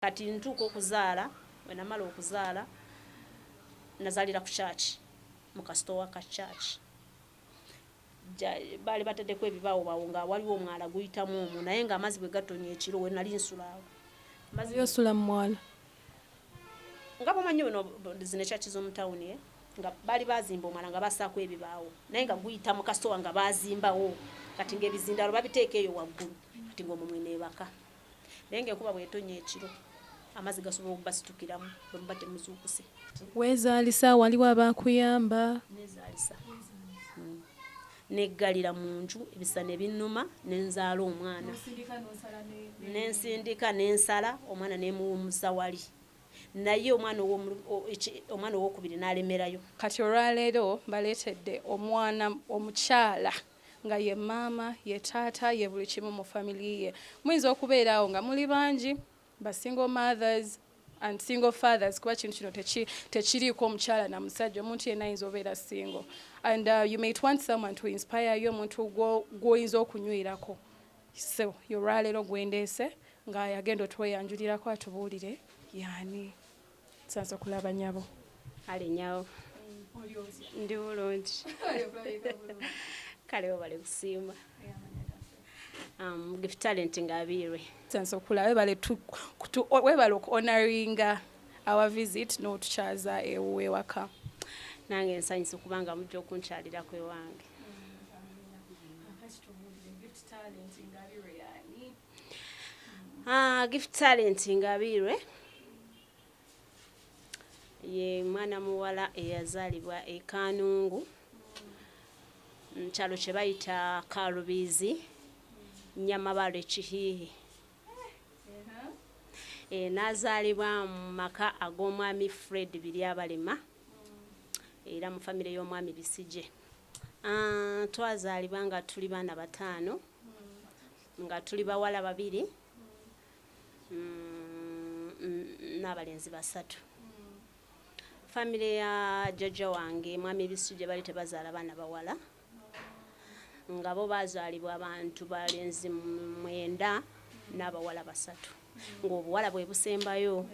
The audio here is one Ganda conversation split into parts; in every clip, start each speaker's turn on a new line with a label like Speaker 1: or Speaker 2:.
Speaker 1: kati ntuuka okuzaala we namala okuzaala nazaalira ku church mu kasitowa ka church baali bataddeko ebibaawo bawo nga waliwo omwala guyitamu omwo naye ng'amazzi bwe gatonya ekiro we nali nsulaawo
Speaker 2: yosula mu mwala
Speaker 1: nga bamanyi bino zino church z'omu tawuni nga baali bazimba omwala nga bassaako ebibaawo naye nga guyita mu kasitowa nga bazimbawo kati ng'ebizindalo babiteeka eyo waggulu kati ng'omumwe neebaka naye ng'enkuba bw'etonya ekiro amazzi gasobola okubasitukiramu bwe muba temuzuukuse.
Speaker 2: Weezaalisa waliwo abaakuyamba?
Speaker 1: Neezaalisa neggalira mu nju ebisa ne binnuma ne nzaala omwana nensindika nensala omwana nemuwummuza wali naye omwana owokubiri n'alemerayo.
Speaker 2: Kati olwaleero baleetedde omwana omukyala nga ye maama ye taata ye buli kimu mu family ye. Muyinza okubeeraawo nga muli bangi ba single mothers and single fathers kuba kintu kino tekiriiko omukyala na musajja omuntu yenna ayinza obeera single and you might want someone to inspire you omuntu gw'oyinza okunywirako. So olwaleero gwendeese nga yagenda otweyanjulirako atubuulire yani sansa okulaba nyabo.
Speaker 1: Ale nyawo ndi bulungi kale obale kusiima Gift Talent Ngabirwe.
Speaker 2: Sansa okulaba webale okuhonoringa our visit n'otukyaza ewaka.
Speaker 1: Nange nsanyusa okubanga mujja okunkyalirako ewange. Gift Talent Ngabirwe ye mwana muwala eyazaalibwa e Kanungu mu kyalo kye bayita Kalubizi Nyamabalo Kihihi. N'azaalibwa mu maka ag'omwami Fred Biryabalema era mu famire y'omwami Bisije. Twazaalibwa nga tuli baana bataano nga tuli bawala babiri n'abalenzi basatu. Famire ya jjajja wange mwami Bisije bali tebazaala baana bawala nga bo bazaalibwa abantu balenzi 9 n'abawala basatu ng'obuwala bwe busembayo.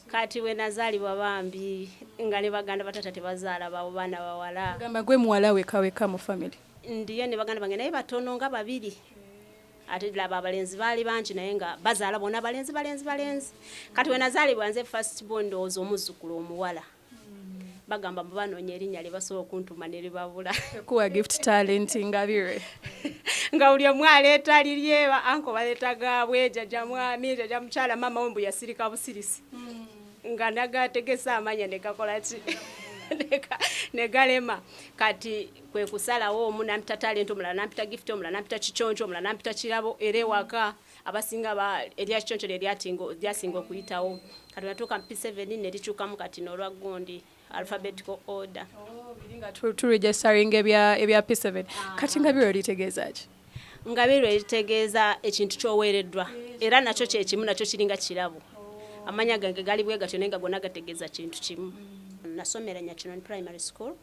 Speaker 1: Kati we nazaalibwa bambi nga ne baganda batata tebazaala baana bawala.
Speaker 2: Gamba gwe muwala wekaweka mu family?
Speaker 1: Ndiyo ne baganda bange naye batono nga babiri. Ate laba abalenzi baali bangi naye nga bazaala bona balenzi. Kati we nazaalibwa nze first born ndowooza omuzzukulu omuwala. Bagamba banoonya erinnya lye basobola okuntuma ne libabula.
Speaker 2: Kuwa Gift Talent Ngabirwe.
Speaker 1: Nga buli omu aleeta liryewa anko baleeta gaabwe jjajja mwami jjajja mukyala maama we mbu yasirika busirisi. Nga nagategesa amanya ne gakola ki ne galema. Kati kwe kusalawo omu nampita Talent omulala nampita Gift omulala nampita Kikyonjo omulala nampita Kirabo era ewaka abasinga erya Kikyonjo lyasinga okuyitawo. Kati natuuka mu P7 ne likyukamu kati n'olwa gundi alphabetical order.
Speaker 2: To registering ebya P7. Kati Ngabirwe litegeeza ki?
Speaker 1: Ngabirwe litegeeza ekintu ky'oweereddwa era nakyo kye kimu nakyo kiringa Kirabo. Amanya gange gali bwe gatyo nenga gonna gategeeza kintu kimu. Nasomera Nyakinoni Primary School.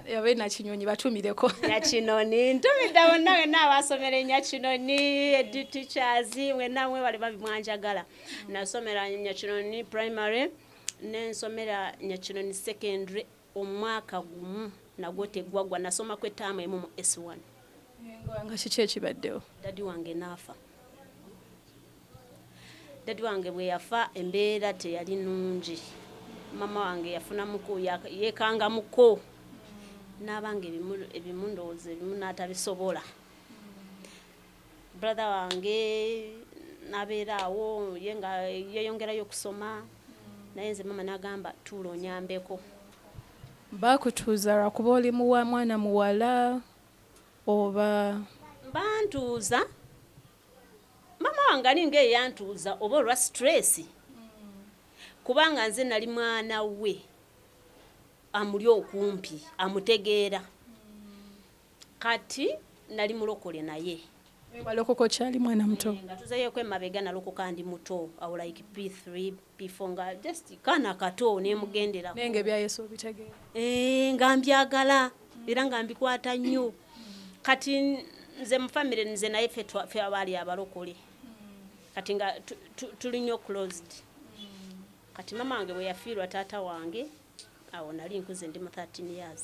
Speaker 2: Yabe Nakinyonyi batumireko.
Speaker 1: Nyakinoni ntumidde bonna wenna abasomera Nyakinoni teachers wenna mwe bali babimwanjagala. Nasomera Nyakinoni Primary nensomera Nyakinoni Secondary omwaka gumu nagwo teggwaggwa nasoma ku ettaamu emu mu S1.
Speaker 2: Nga kiki ekibaddewo?
Speaker 1: Dadi wange naafa. Dadi wange bwe yafa embeera teyali nnungi. Mama wange yafuna muko yeekanga muko n'abanga ebimu ndowooza ebimu n'atabisobola. Brother wange n'abeera awo ye nga yeeyongerayo okusoma naye nze mama n'agamba tuula onyambeko.
Speaker 2: Baakutuuza lwakuba oli mwana muwala oba?
Speaker 1: Bantuuza. Mama wange alinga eyantuuza oba olwa stress. Kubanga nze nali mwana we amuli okumpi amutegeera. Kati nali mulokole naye.
Speaker 2: Walokoko kyali mwana muto?
Speaker 1: Nga tuzeeyeko emabega nalokoka ndi muto awo like P3 P4 nga just kaana kato nemugendera.
Speaker 2: Nenge bya Yesu obitegeera?
Speaker 1: Nga mbyagala era nga mbikwata nnyo. Kati nze mu family nze naye ffe abaali abalokole. kati nga tuli nnyo closed. Kati mama wange bwe yafiirwa taata wange awo nali nkuze ndi mu 13 years.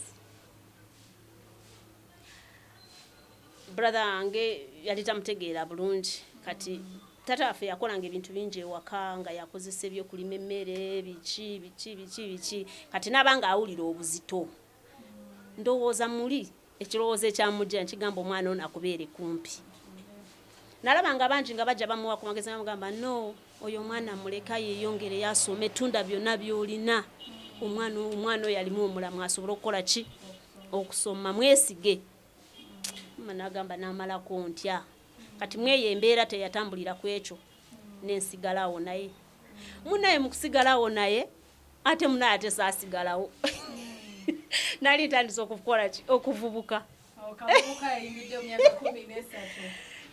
Speaker 1: Brother wange yali tamutegeera bulungi kati tata waffe yakolanga ebintu bingi ewaka nga yakozesa ebyokulima emmere biki kati nabanga awulira obuzito ndowooza muli ekirowoozo ekyamujja nkigamba omwana ono akubeere kumpi. Nalabanga bangi nga bajja bamuwa ku magezi bamugamba no oyo omwana muleka yeeyongere yasome tunda byonna byolina omwana oyo alimu omulamu asobola okukola ki okusoma mwesige. Nagamba namalako ntya kati mweyo embeera teyatambulira ku ekyo nensigalawo naye munaye mukusigalawo naye ate munaye ate saasigalawo. Nali ntandise okukola ki okuvubuka.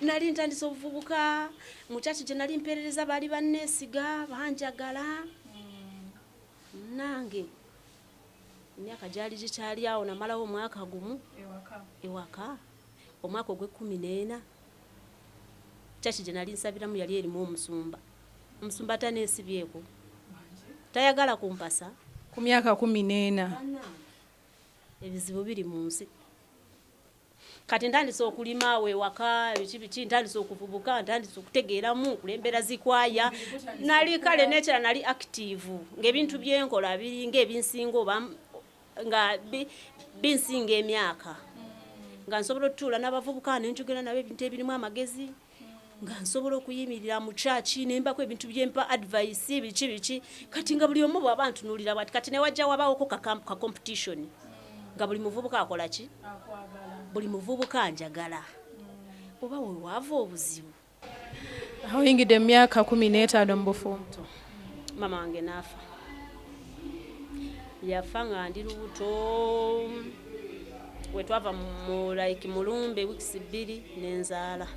Speaker 1: Nali ntandise okuvubuka mukyaki gye nali mpeerereza baali banneesiga banjagala nange emyaka gyali gikyali awo namalawo omwaka gumu ewaka omwaka ogw'14 kyaki gye nali nsabiramu yali erimu omusumba taneesibyeko tayagala kumpasa
Speaker 2: ku myaka 14.
Speaker 1: Ebizibu biri mu nsi kati ntandise okulima awo ewaka biki ntandise okuvubuka ntandise okutegeeramu kulembera zikwaya nali kale nekira nali active ng'ebintu byenkola biri ng'ebinsinga oba nga binsinga emyaka nga nsobola otuula n'abavubuka nenjogera nabo ebintu ebirimu amagezi nga nsobola okuyimirira mu church nembako ebintu byempa advice biki kati nga buli omu bw'aba ntunuulira bwati kati newajja wabawoko ka competition nga buli muvubuka akola ki buli muvubuka njagala oba we wava obuzibu.
Speaker 2: Oyingidde mu myaka 15 mu bufumbo.
Speaker 1: Mama wange naafa yafa nga ndi lubuto wetwava mu like mulumbe weeks 2 nenzaala.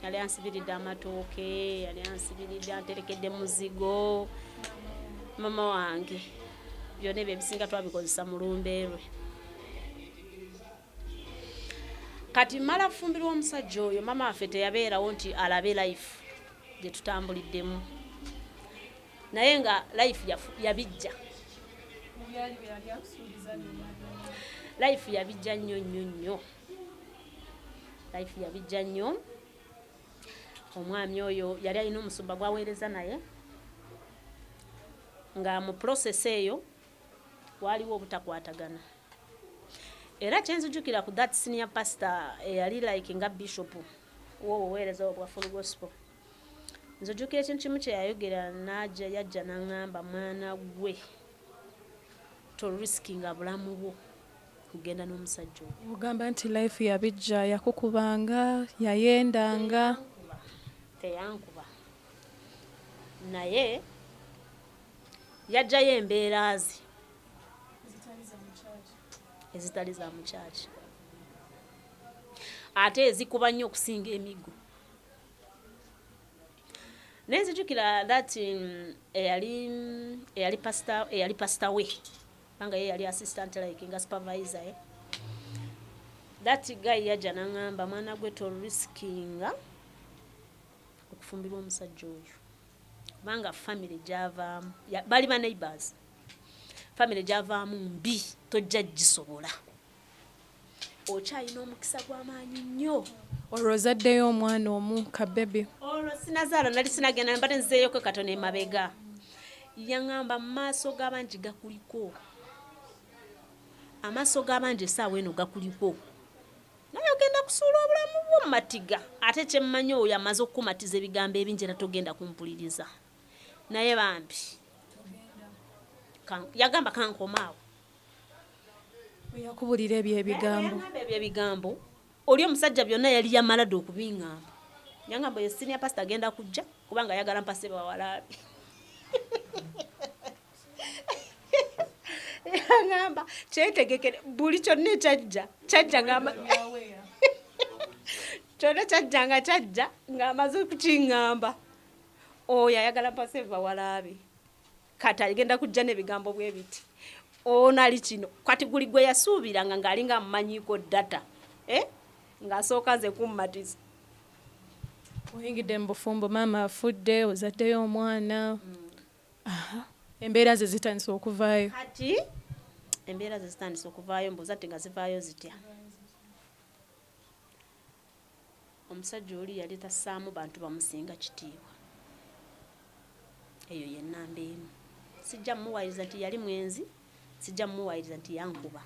Speaker 1: Yali ansibiridde amatooke yali ansibiridde anterekedde muzigo mama wange byonna ebyo ebisinga twabikozesa mulumbe lwe. Kati mala fumbirwa omusajja oyo mama waffe teyabeerawo nti alabe life gye tutambuliddemu naye nga life yabijja life yabijja nnyo life yabijja nnyo. Omwami oyo yali alina omusumba gwaweereza naye nga mu process eyo waliwo obutakwatagana era kyenzijukira ku that senior pastor eyali like nga bishop woweereza obwa full gospel. Nzijukira ekintu kimu kye yayogera yajja n'aŋŋamba mwana gwe toriskinga bulamu bwo kugenda n'omusajja oyo.
Speaker 2: Ogamba nti life yabijja yakukubanga yayendanga
Speaker 1: teyankuba naye yajjayo embeera ze ezitali za mu church ate ezikuba nnyo okusinga emigo. Nenzijukira that eyali pastor we banga ye yali assistant like nga supervisor that guy yajja n'aŋŋamba mwana gwe toriskinga okufumbirwa omusajja oyo kubanga family gyavaamu bali ba neighbors family gyavaamu mbi tojja gisobola okyalina omukisa gw'amaanyi nnyo.
Speaker 2: Olwo ozaddeyo omwana omu ka baby?
Speaker 1: Olwo sinazaala nali sinagenda mbate nzeeyoko katono emabega yaŋŋamba mu maaso g'abangi gakuliko amaaso g'abangi essaawa eno gakuliko naye ogenda kusuula obulamu bwo mu matiga ate kyemmanyi oyo amaze okukumatiza ebigambo ebingi era togenda kumpuliriza naye bambi yagamba kankomaawo
Speaker 2: yakubulira ebyo
Speaker 1: ebigambo oli omusajja byonna yali yamalade okubiŋŋamba yangamba ye senior pastor agenda kujja kubanga yagala mpase bawalabi yangamba kyetegekere buli kyonna kyajja kyonna kyajja ng'amaze okukiŋŋamba oyo ayagala mpase bawalabi kati agenda kujja n'ebigambo bwe biti onali kino kati guli gwe yasuubiranga ng'alinga amumanyiiko data ng'asooka nze kummatiza
Speaker 2: oyingidde mu bufumbo maama afudde ozaddeyo omwana embeera ze zitandise okuvaayo
Speaker 3: kati embeera ze zitandise okuvaayo mbuzadde nga zivaayo zitya omusajja oli yali tassaamu bantu bamusinga kitiibwa eyo yennamba emu sijja mumuwayiriza nti yali mwenzi sijja mumuwayiriza nti yankuba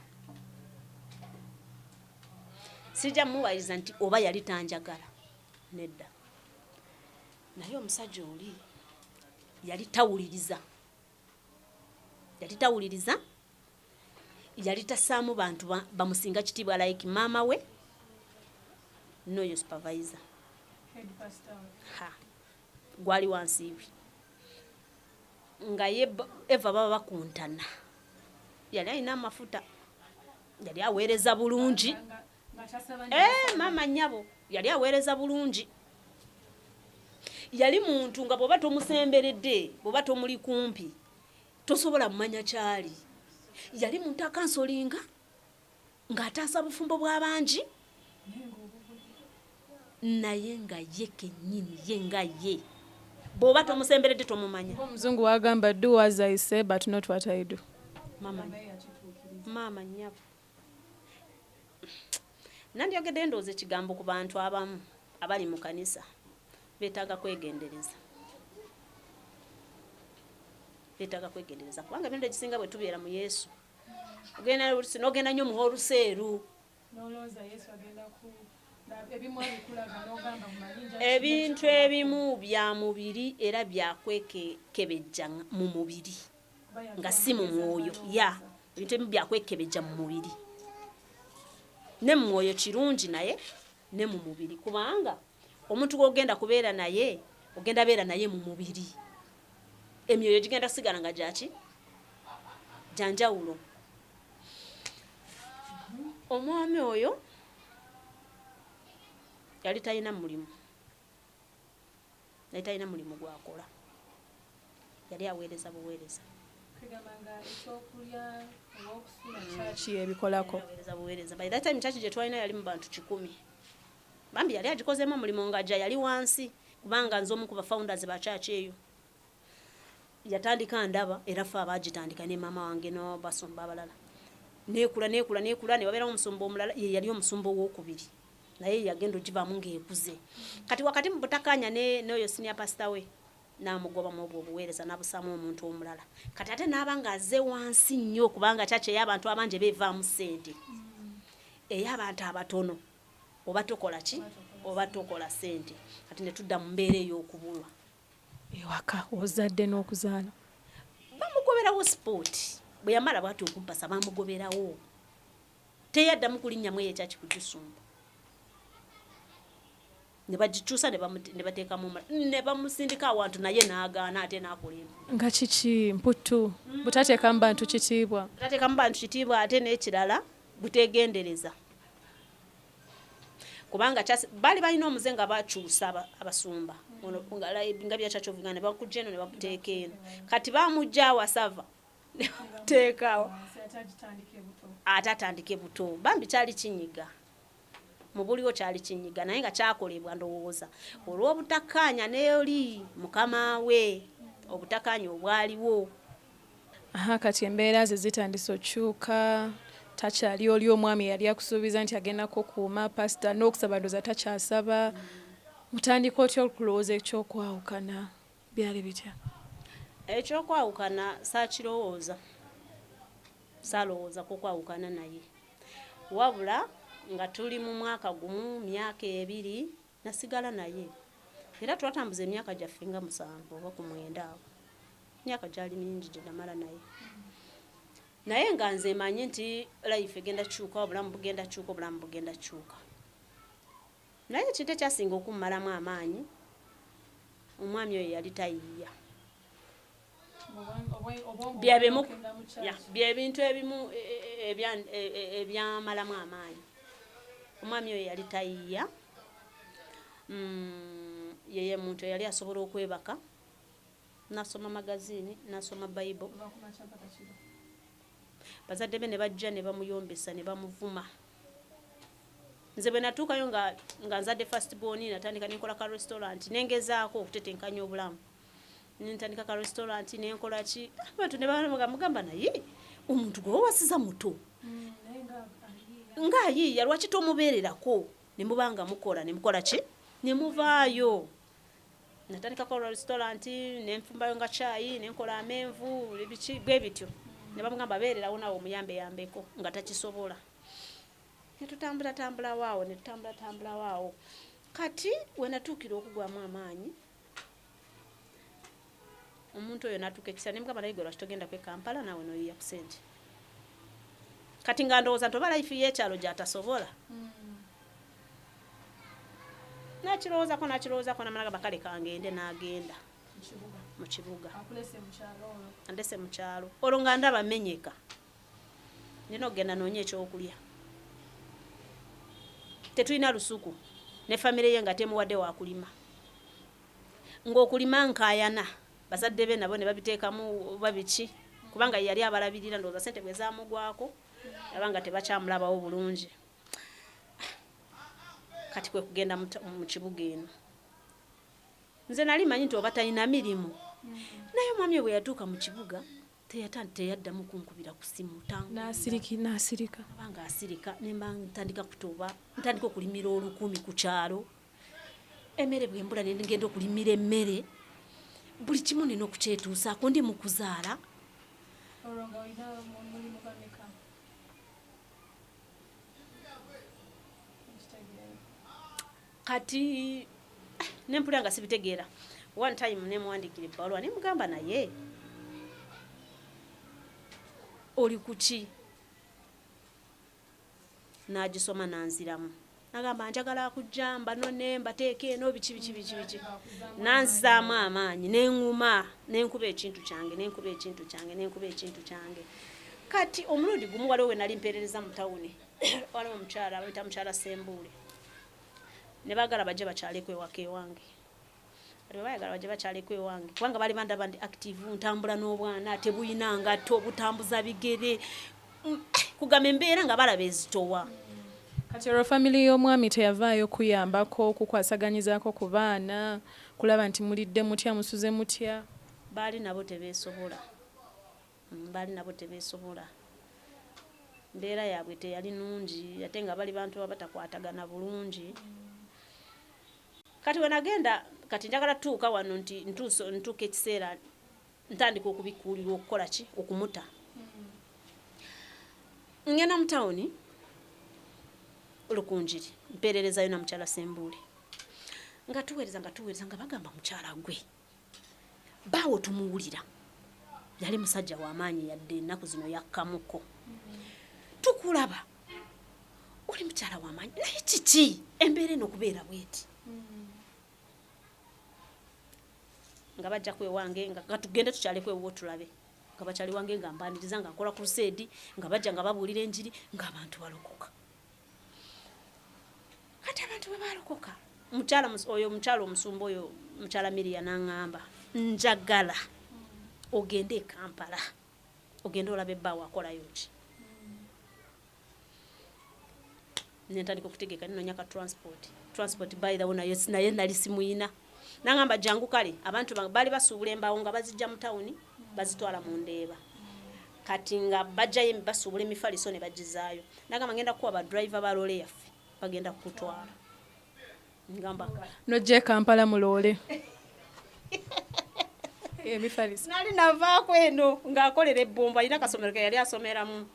Speaker 3: sijja mumuwayiriza nti oba yali tanjagala nedda naye omusajja oli yali tawuliriza yali tassaamu bantu bamusinga kitiibwa like maama we noyo supervisor gwali wansiiwe nga ye eva baba bakuntana yali alina amafuta yali aweereza bulungi maama nnyabo yali aweereza bulungi yali muntu nga bw'oba tomusemberedde bw'oba tomuli kumpi tosobola mumanya kyali yali muntu akansolinga ng'ataasa bufumbo bw'abangi naye nga ye kennyini ye nga ye bw'oba tomusemberedde tomumanya
Speaker 2: omuzungu wagamba do as I say but not what I do
Speaker 3: maama nnyabo nandyogedde ndowooza ekigambo ku bantu abamu abali mu kanisa beetaaga kwegendereza kubanga ebintu ekisinga bwe tubeera mu yesu n'ogenda nnyo muwa oluseeru ebintu ebimu bya mubiri era byakwekebejja mu mubiri nga si mu mwoyo ebintu ebimu byakwekebejja mu mubiri ne mu mwoyo kirungi naye ne mu mubiri kubanga omuntu gw'ogenda kubeera naye ogenda beera naye mu mubiri emyoyo gigenda kusigala nga gyaki janjawulo omwami oyo yali talina mulimu gwakola yali aweereza buweereza buweereza by that time kyaki gye twalina yali mu bantu 100 bambi yali agikozeemu omulimu nga yali wansi kubanga nze omu ku bafounders ba kyaki eyo yatandika ndaba era fe abagitandika ne maama wange n'abasumba abalala neekula ne wabeerawo omusumba omulala ye yali omusumba owokubiri naye yagenda ogivaamu ng'ekuze kati wakati mu butakanya n'oyo senior pastor we n'amugoba mu obwo obuweereza n'abusaamu omuntu omulala kati ate n'aba ng'azze wansi nnyo kubanga kyaki ey'abantu abangi beevaamu ssente ey'abantu abatono oba tokola ki oba tokola ssente kati ne tudda mu mbeera ey'okubulwa
Speaker 2: ewaka ozadde n'okuzaala
Speaker 3: bamugoberawo sipooti bwe yamala bwati okumpasa bamugoberawo teyaddamu kulinnyamu eyo ekyakikugisumba ne bagikyusa ne bateekamu ne bamusindika awantu naye n'agaana ate n'akola
Speaker 2: nga kiki mputtu butateekamu bantu kitiibwa
Speaker 3: ate n'ekirala butegendereza kubanga baali balina omuze nga bakyusa abasumba nga byakyakyovuga ne bakujja eno ne bakuteeka eno kati bamujja awasava ne bamuteekawo ate atandike buto bambi kyali kinyiga mu buliwo kyali kinyiga naye nga kyakolebwa ndowooza olw'obutakkaanya n'oli mukama we obutakkaanya obwaliwo
Speaker 2: kati embeera ze zitandise okyuka takyali oli omwami yali akusuubiza nti agenda kukuuma pasita n'okusaba ndooza takyasaba mutandika otya okulowooza ekyokwawukana byali bitya
Speaker 3: ekyokwawukana saalowooza kukwawukana naye wabula nga tuli mu mwaka gumu myaka 2 nasigala naye era twatambuza emyaka gyaffe nga 7 oba 9 awo myaka gyali mingi gye namala naye nga nze manyi nti life egenda kyuka obulamu bugenda kyuka naye ekintu ekyasinga okummalamu amaanyi omwami oyo yali tayiiya byebintu ebimu ebyamalamu amaanyi omwami oyo yali tayiiya yeye muntu yali asobola okwebaka nasoma magazini nasoma Bible bazadde be ne bajja ne bamuyombesa ne bamuvuma nze bwe natuukayo nga nzadde first born natandika nenkola ka restaurant nengezaako okutetenkanya obulamu nentandika ka restaurant nenkola ki abantu ne bamugamba naye omuntu gwe wasiza muto nga ayiiya lwaki tomubeererako ne mubanga mukola ne mukola ki ne muvaayo natandika ka restaurant nenfumbayo nga chai nenkola amenvu biki bwe bityo ne bamugamba beererawo nawe omuyambe yambeko nga takisobola netutambula waawo kati wenatuukira okugwamu amaanyi omuntu oyo natuuka ekisa nemugamba naye gwe togenda kwe Kampala nawe noyiya ku sente kati nga ndowooza nti oba life y'ekyalo gyatasobola nakirowoozako namalaga bakale kangende n'agenda mu kibuga andese mu kyalo olwo nga ndaba menyeka nina okugenda noonye ekyokulya tetulina lusuku ne famire ye nga temuwadde wakulima ng'okulima nkayana bazadde be nabo ne babiteekamu babiki kubanga yali abalabirira ndowooza sente bwe zaamugwako abanga tebakyamulabawo bulungi kati kwe kugenda mu kibuga eno nze nali manyi nti oba talina mirimu naye omwami bwe yatuuka mu kibuga teyaddamu kunkubira ku simu
Speaker 2: n'asirika
Speaker 3: abanga asirika nemba ntandika kutuuba ntandika okulimira 10 ku kyalo emmere bwembula ngenda okulimira emmere buli kimu nina okukyetuusaako ndi mu kuzaala kati nempulira nga sibitegeera one time nemuwandikira ebbaluwa nemugamba naye oli kuki nagisoma nanziramu nagamba njagala kujjamba none mbateeka eno biki nanzizaamu amaanyi neŋŋuma nenkuba ekintu kyange kati omulundi gumu waliwo we nali mpeerereza mu tawuni waliwo omukyala bayita mukyala Sembuule ne baagala bajje bakyaleko ewaka ewange bwe baagala bajje bakyaleko ewange kubanga bali bandaba ndi active ntambula n'obwana tebuyina ngatto butambuza bigere kugamba embeera nga balaba ezitowa
Speaker 2: kati olwo family y'omwami teyavaayo kuyambako kukwasaganyizaako ku baana kulaba nti mulidde mutya musuze mutya
Speaker 3: baali nabo tebeesobola mbeera yaabwe teyali nungi ate nga bali bantu abatakwatagana bulungi kati wenagenda kati njagala tuuka wano nti ntuuka ekiseera ntandika okubikuulira okukola ki okumuta ngenda mu tawuni olukunjiri mpeererezayo na mukyala Sembuule nga tuweereza nga bagamba mukyala gwe baawo tumuwulira yali musajja w'amaanyi yadde ennaku zino yakkamuko tukulaba oli mukyala w'amaanyi naye kiki embeera eno okubeera bweti nga bajja kwewange nga tugende tukyaleko ewo tulabe nga bakyali wange nga mbaniriza nga nkola crusade nga bajja nga babuulira enjiri ng'abantu balokoka kati abantu bwe balokoka omukyala omusumba oyo mukyala Miriya n'aŋŋamba njagala ogende e Kampala ogende olabe ebbaawo akolayo ki nentandika okutegeka ninonya ka transport by the way naye nali simuyina nangamba jangu kale abantu bali basuubula embaawo nga bazijja mu tawuni bazitwala mu Ndeeba kati nga bajjayo basuubula emifaliso ne bagizaayo nagamba ngenda kuwa ba driver ba loole yaffe bagenda kutwala ngamba
Speaker 2: nojje Kampala mu loole emifaliso
Speaker 3: nali navaako eno ng'akolera ebbombo alina kasomero ke yali asomeramu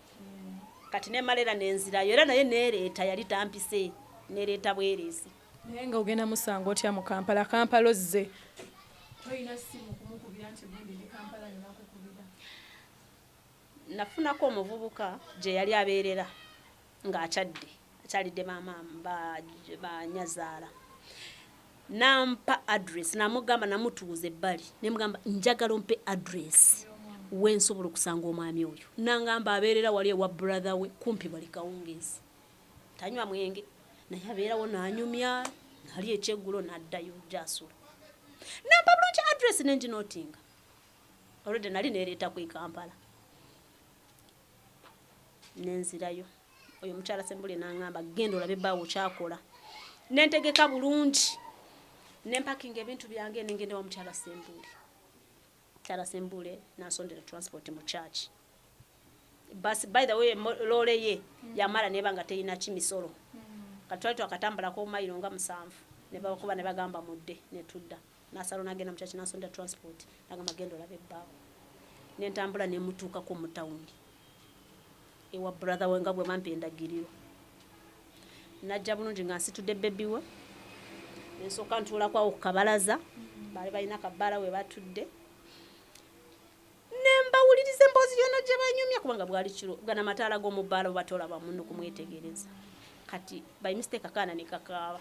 Speaker 3: kati nemalera nenzirayo era naye neereeta yali tampise neereeta bwereesi
Speaker 2: naye nga ogenda musango otya mu Kampala ozze toyina simu kumukubira nti gundi ndi Kampala ninakukubira
Speaker 3: nafunako omuvubuka gye yali abeerera ng'akyalidde banyazaala nampa address namugamba namutuuza ebbali nemugamba njagala ompe address wensobola okusanga omwami oyo nangamba abeerera wali ewa brother we kumpi bali kawungeezi tanywa mwenge naye abeerawo nanyumya nali ekyeggulo n'addayo gyasula nampa bulungi address nenginootinga olwedde nali neereeta ku Kampala nenzirayo oyo mukyala Sembule n'angamba genda olabe baawo kyakola nentegeka bulungi nempakinga ebintu byange nengenda wa mukyala Sembule. Mukyala Sembule nasondera transport mu church. Basi by the way lole ye yamala nebanga teyina kimisolo. Katwali akatambula ko mayiro nga 7 ne bakuba ne bagamba mudde ne tudda. Nasalo nagenda mu church nasondera transport nagamba genda olabe baawo. Nentambula ne mutuuka ko mu town. Ewa brother wenga bwe bampenda giriro. Najja bulungi nga nsitudde baby we. Nensoka ntula kwa okabalaza. Bali balina kabala we batudde. Nembawulirize mbozi yona gye banyumya kubanga bwali kiro. Gana matala go mu balo batola ba munno kumwetegereza. Kati by mistake akana ne kakaaba.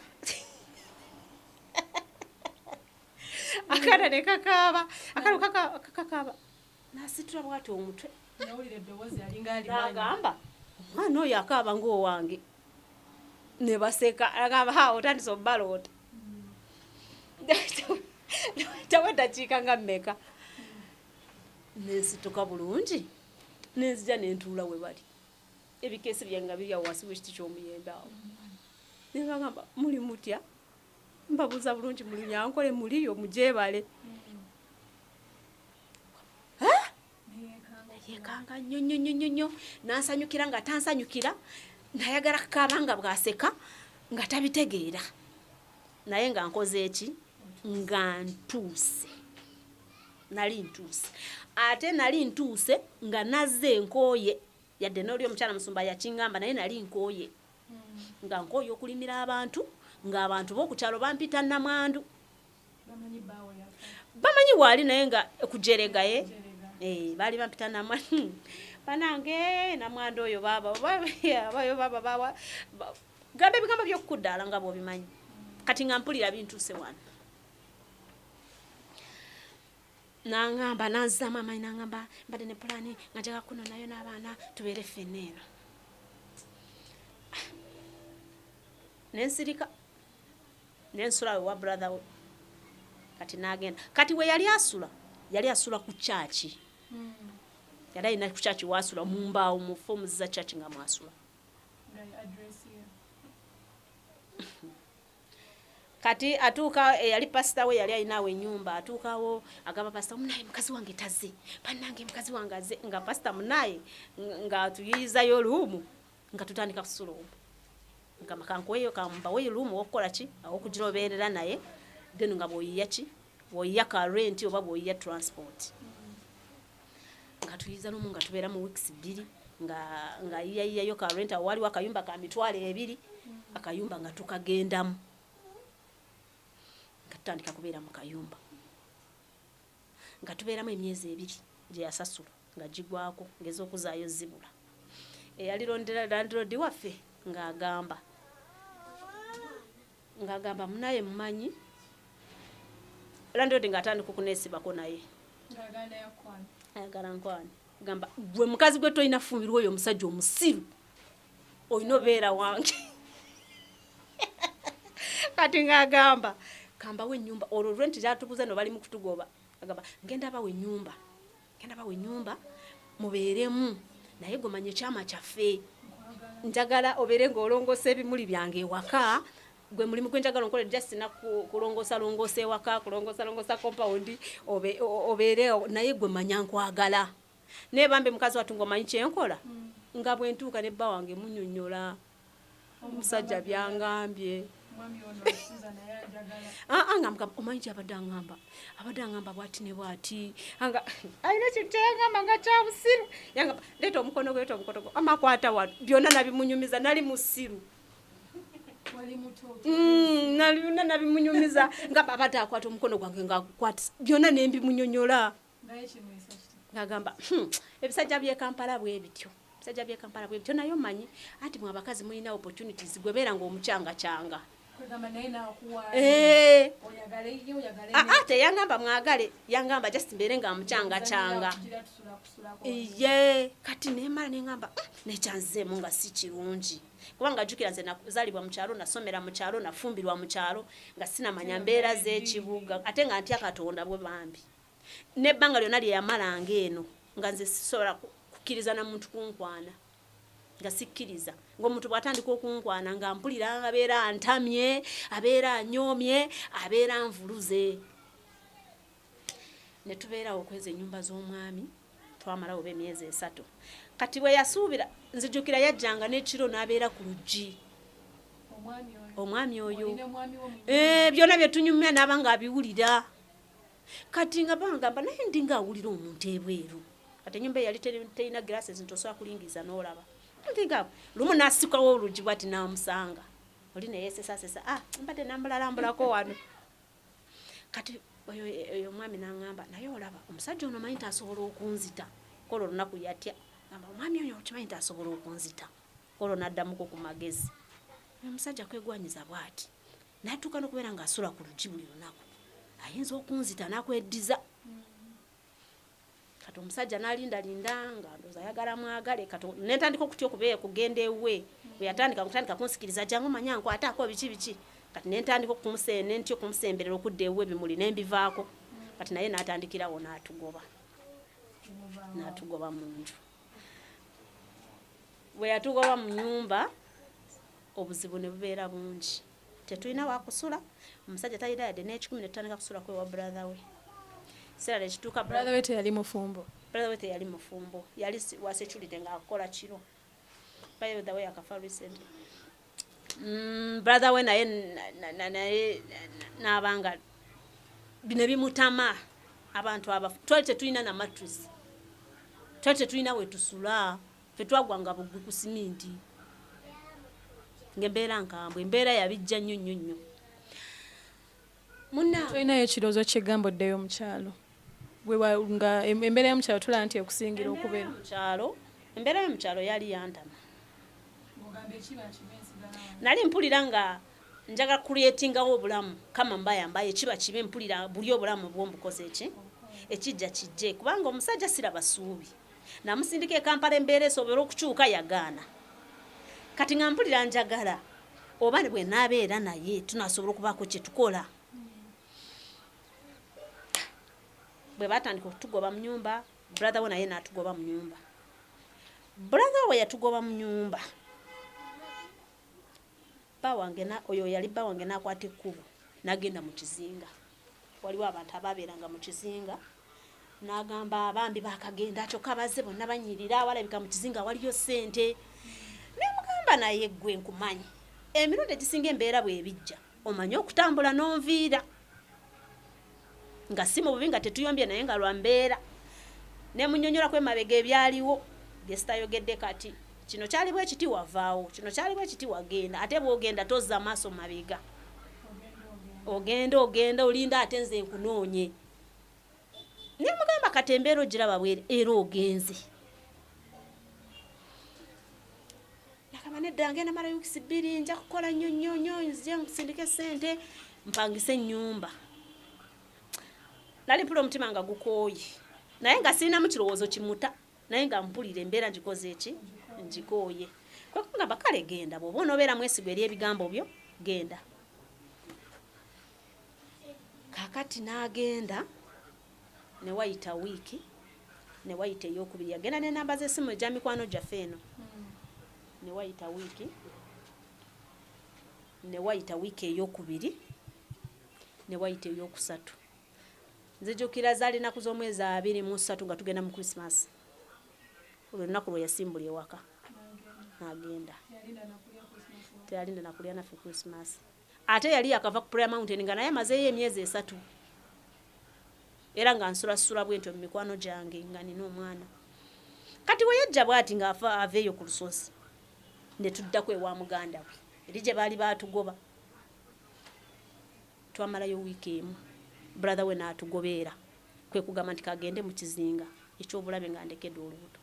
Speaker 3: Akana ne kakaaba. Akana kakaaba. Nasitula bwatu omutwe.
Speaker 2: Nawulire eddoboozi alinga ali
Speaker 3: agamba ano yakaba ngo wange ne baseka agamba ha otandise obbalota taweta chika nga mmeka nesituka bulungi nezija nentula we bali ebikesi byanga biri awasi w'ekiti ky'omuyembe awo nebagamba muli mutya mbabuuza bulungi muli nyankole muliyo mujebale yekanga nyonyonyonyo nansanyukira nga tansanyukira nayagala kakabanga bwaseka nga tabitegeera naye nga nkoze eki nga ntuuse nali ntuuse ate nali ntuuse nga nazze nkooye yadde n'oli omukyala Musumba yakingamba naye nali nkooye nga nkooye okulimira abantu ng'abantu b'okukyalo bampita Namwandu bamanyi waali naye nga kujeregaye bali bampita Namwandu banange Namwandu oyo baba bayo baba bawa gambe bigamba by'okuddaala nga bw'obimanyi kati nga mpulira bintuuse wano nangamba nanzama amanyi nangamba mbadde ne pulani nga njaga kuno nayo n'abaana tubeere ffenna eno nensirika nensula we wa brother we kati nagenda kati we yali asula ku chachi yali ayina ku chachi wasula mu mbaawo mu fomu za chachi nga mwasula kati atuuka yali pastor we yali ayinawe nyumba atuukawo agamba pastor munaye mukazi wange tazze bannange mukazi wange azze nga pastor munaye nga tuyizayo luumu nga tutandika kusula omwo nga makankweyo kamba we luumu okukola ki okugiroberera naye then nga boyiya ki boyiya ka rent oba boyiya transport nga tuyiza luumu nga tubeera mu weeks 2 nga yiyayo ka rent wali wakayumba ka mitwale 2 akayumba nga tukagendamu tandika kubeera mu kayumba nga tubeeramu emyezi 2 gye yasasula nga gigwako ngeze okuzaayo zibula eyali landlord waffe ng'agamba munaye mumanyi landlord ng'atandika okuneesibako naye ayagala nkwani gamba gwe mukazi gwe tolina fumbirwa oyo omusajja omusiru olina obeera wange kati ng'agamba kamba we nyumba olo rent jatubuza no bali mukutugoba agamba ngenda bawe nyumba mubeeremu naye gomanye chama chaffe njagala obere ngolongose ebimuli byange waka gwe mulimu gwenjagala nkole just na kulongosa waka kulongosa compound obere naye gwe manya nkwagala ne bambe mukazi watungo manyi kyenkola nga bwentuuka ne bba wange munyonyola omusajja byangambye ngamba omanyi abadangamba bwati ne bwati anga ayina kitengamba nga kyabusiru yangamba leta omukono gwe amakwata wano byonna nabimunyumiza nali musiru nalina nabimunyumiza ngamba abadde akwata omukono gwange ngakwata byonna nembimunyonyola ngagamba ebisajja by'e Kampala bwe bityo nayo manyi anti mwe abakazi mulina opportunities gwe beera ng'omukyanga ate yangamba mwagale yangamba just mbere nga mukyanga iye kati nemala nengamba nekyanzemu nga si kirungi kubanga jukira nze nazalibwa mu kyalo nasomera mu kyalo nafumbirwa mu kyalo nga sinamanya mbeera z'ekibuga ate nga ntya Katonda bwe bambi nebbanga lyonna lye yamalanga eno nga nze sisobola kukkiriza na muntu kunkwana nga sikkiriza ng'omuntu bw'atandika okunkwana nga mpulira abeera antamye abeera anyoomye abeera anvuluze ne tubeerawo okweza ennyumba z'omwami twamalawo emyezi 3 kati bwe yasuubira nzijukira yajjanga n'ekiro n'abeera ku luggi omwami oyo byonna bye tunyumya n'aba ng'abiwulira kati nga bangamba naye ndi ng'awulira omuntu ebweru kati ennyumba eyali terina glasses ntosobola kulingiza n'olaba ndinga lumu n'asikawo oluggi bwati n'amusanga oli ne yeesesasesa mbadde nambulalambulako wano kati oyo omwami n'aŋŋamba naye olaba omusajja ono manyi tasobola okunzita kolo olunaku yatya gamba omwami oyo okimanyi tasobola okunzita kolo n'addamuko ku magezi omusajja kwegwanyiza bwati n'atuuka n'okubeera ng'asula ku luggi buli lunaku ayinza okunzita n'akweddiza kati omusajja n'alindalinda nga ndooza ayagala mwagale kati nentandika okutya okubeera kugenda ewe bwe yatandika kunsikiriza jangu manya nkwataako biki kati nentandika ntya okumusemberera okudda ewe bimuli n'embivaako kati naye n'atandikirawo n'atugoba mu nju bwe yatugoba mu nyumba obuzibu ne bubeera bungi tetulina wakusula omusajja talina yadde n'ekikumi ne tutandika kusula kwewa brother we sera ekituuka
Speaker 2: brother we teyali mufumbo
Speaker 3: yali wasekyulidde ng'akola kiro by the way akafa recently brother we naye n'abanga bino bimutama abantu abafu twali tetulina na mattress twali tetulina we tusula fe twagwanga bugwi ku siminti ng'embeera nkambwe embeera yabijja nnyo munna
Speaker 2: tulinayo ekirowoozo ky'eggambo ddeyo mu kyalo nga embeera y'omukyalo tulaba nti ekusingira okubeera
Speaker 3: embeera y'omukyalo yali yantama nali mpulira nga njagala kuleetingawo obulamu kama mbayambaye kiba kibe mpulira buli obulamu bw'ombukozi ekijja kijje kubanga omusajja siraba suubi namusindika ekampala embeera esobera okukyuka yagaana kati nga mpulira njagala oba bwe naabeera naye tunasobola okubaako kye tukola bwe batandika okutugoba mu nyumba brother we naye n'atugoba mu nyumba brother we yatugoba mu nyumba oyo yali bba wange n'akwata ekkubo n'agenda mu kizinga waliwo abantu ababeeranga mu kizinga n'agamba abambi bakagenda kyokka bazze bonna banyirira walabika mu kizinga waliyo ssente nemugamba naye gwe nkumanyi emirundi egisinga embeera bw'ebijja omanyi okutambula n'onviira nga si mu bubi nga tetuyombye naye nga lwa mbeera nemunyonyola kwemabega ebyaliwo byesitayogedde kati kino kyali bwe kiti wavaawo kino kyali bwe kiti wagenda ate bw'ogenda tozza maaso mabega ogenda olinda ate nze nkunoonye nemugamba kati embeera ogiraba bwere era ogenze nakama nedda ngenda mala wiikisi 2 nja kukola nnyo nzije nkusindika ssente mpangise ennyumba nali mpula omutima nga gukooye naye nga sirinamu kirowoozo kimuta naye nga mpulira embeera ngikoze eki ngikooye kwekugamba kale genda bw'oba onoobeera mwesigo eri ebigambo byo genda kakati n'agenda newayita wiiki newayita ey'okubiri yagenda n'enamba z'essimu egya mikwano gyaffe eno newayita wiiki ey'okubiri newayita ey'okusatu nzijukira zaali naku z'omwezi 23 nga tugenda mu Christmas olwo lunaku lwe yasimbula ewaka n'agenda teyalinda nakulya naffe Christmas ate yali yakava ku Prayer Mountain nga naye amazeeyo emyezi 3 era nga nsulasula bwentyo mu mikwano gyange nga nina omwana kati we yajja bw'ati ng'aveeyo ku lusozi ne tuddaku ewa muganda we eri gye baali baatugoba twamalayo wiiki emu brother we n'atugobeera kwe kugamba nti kagende mu kizinga ekyobulabe nga ndekedde olubuto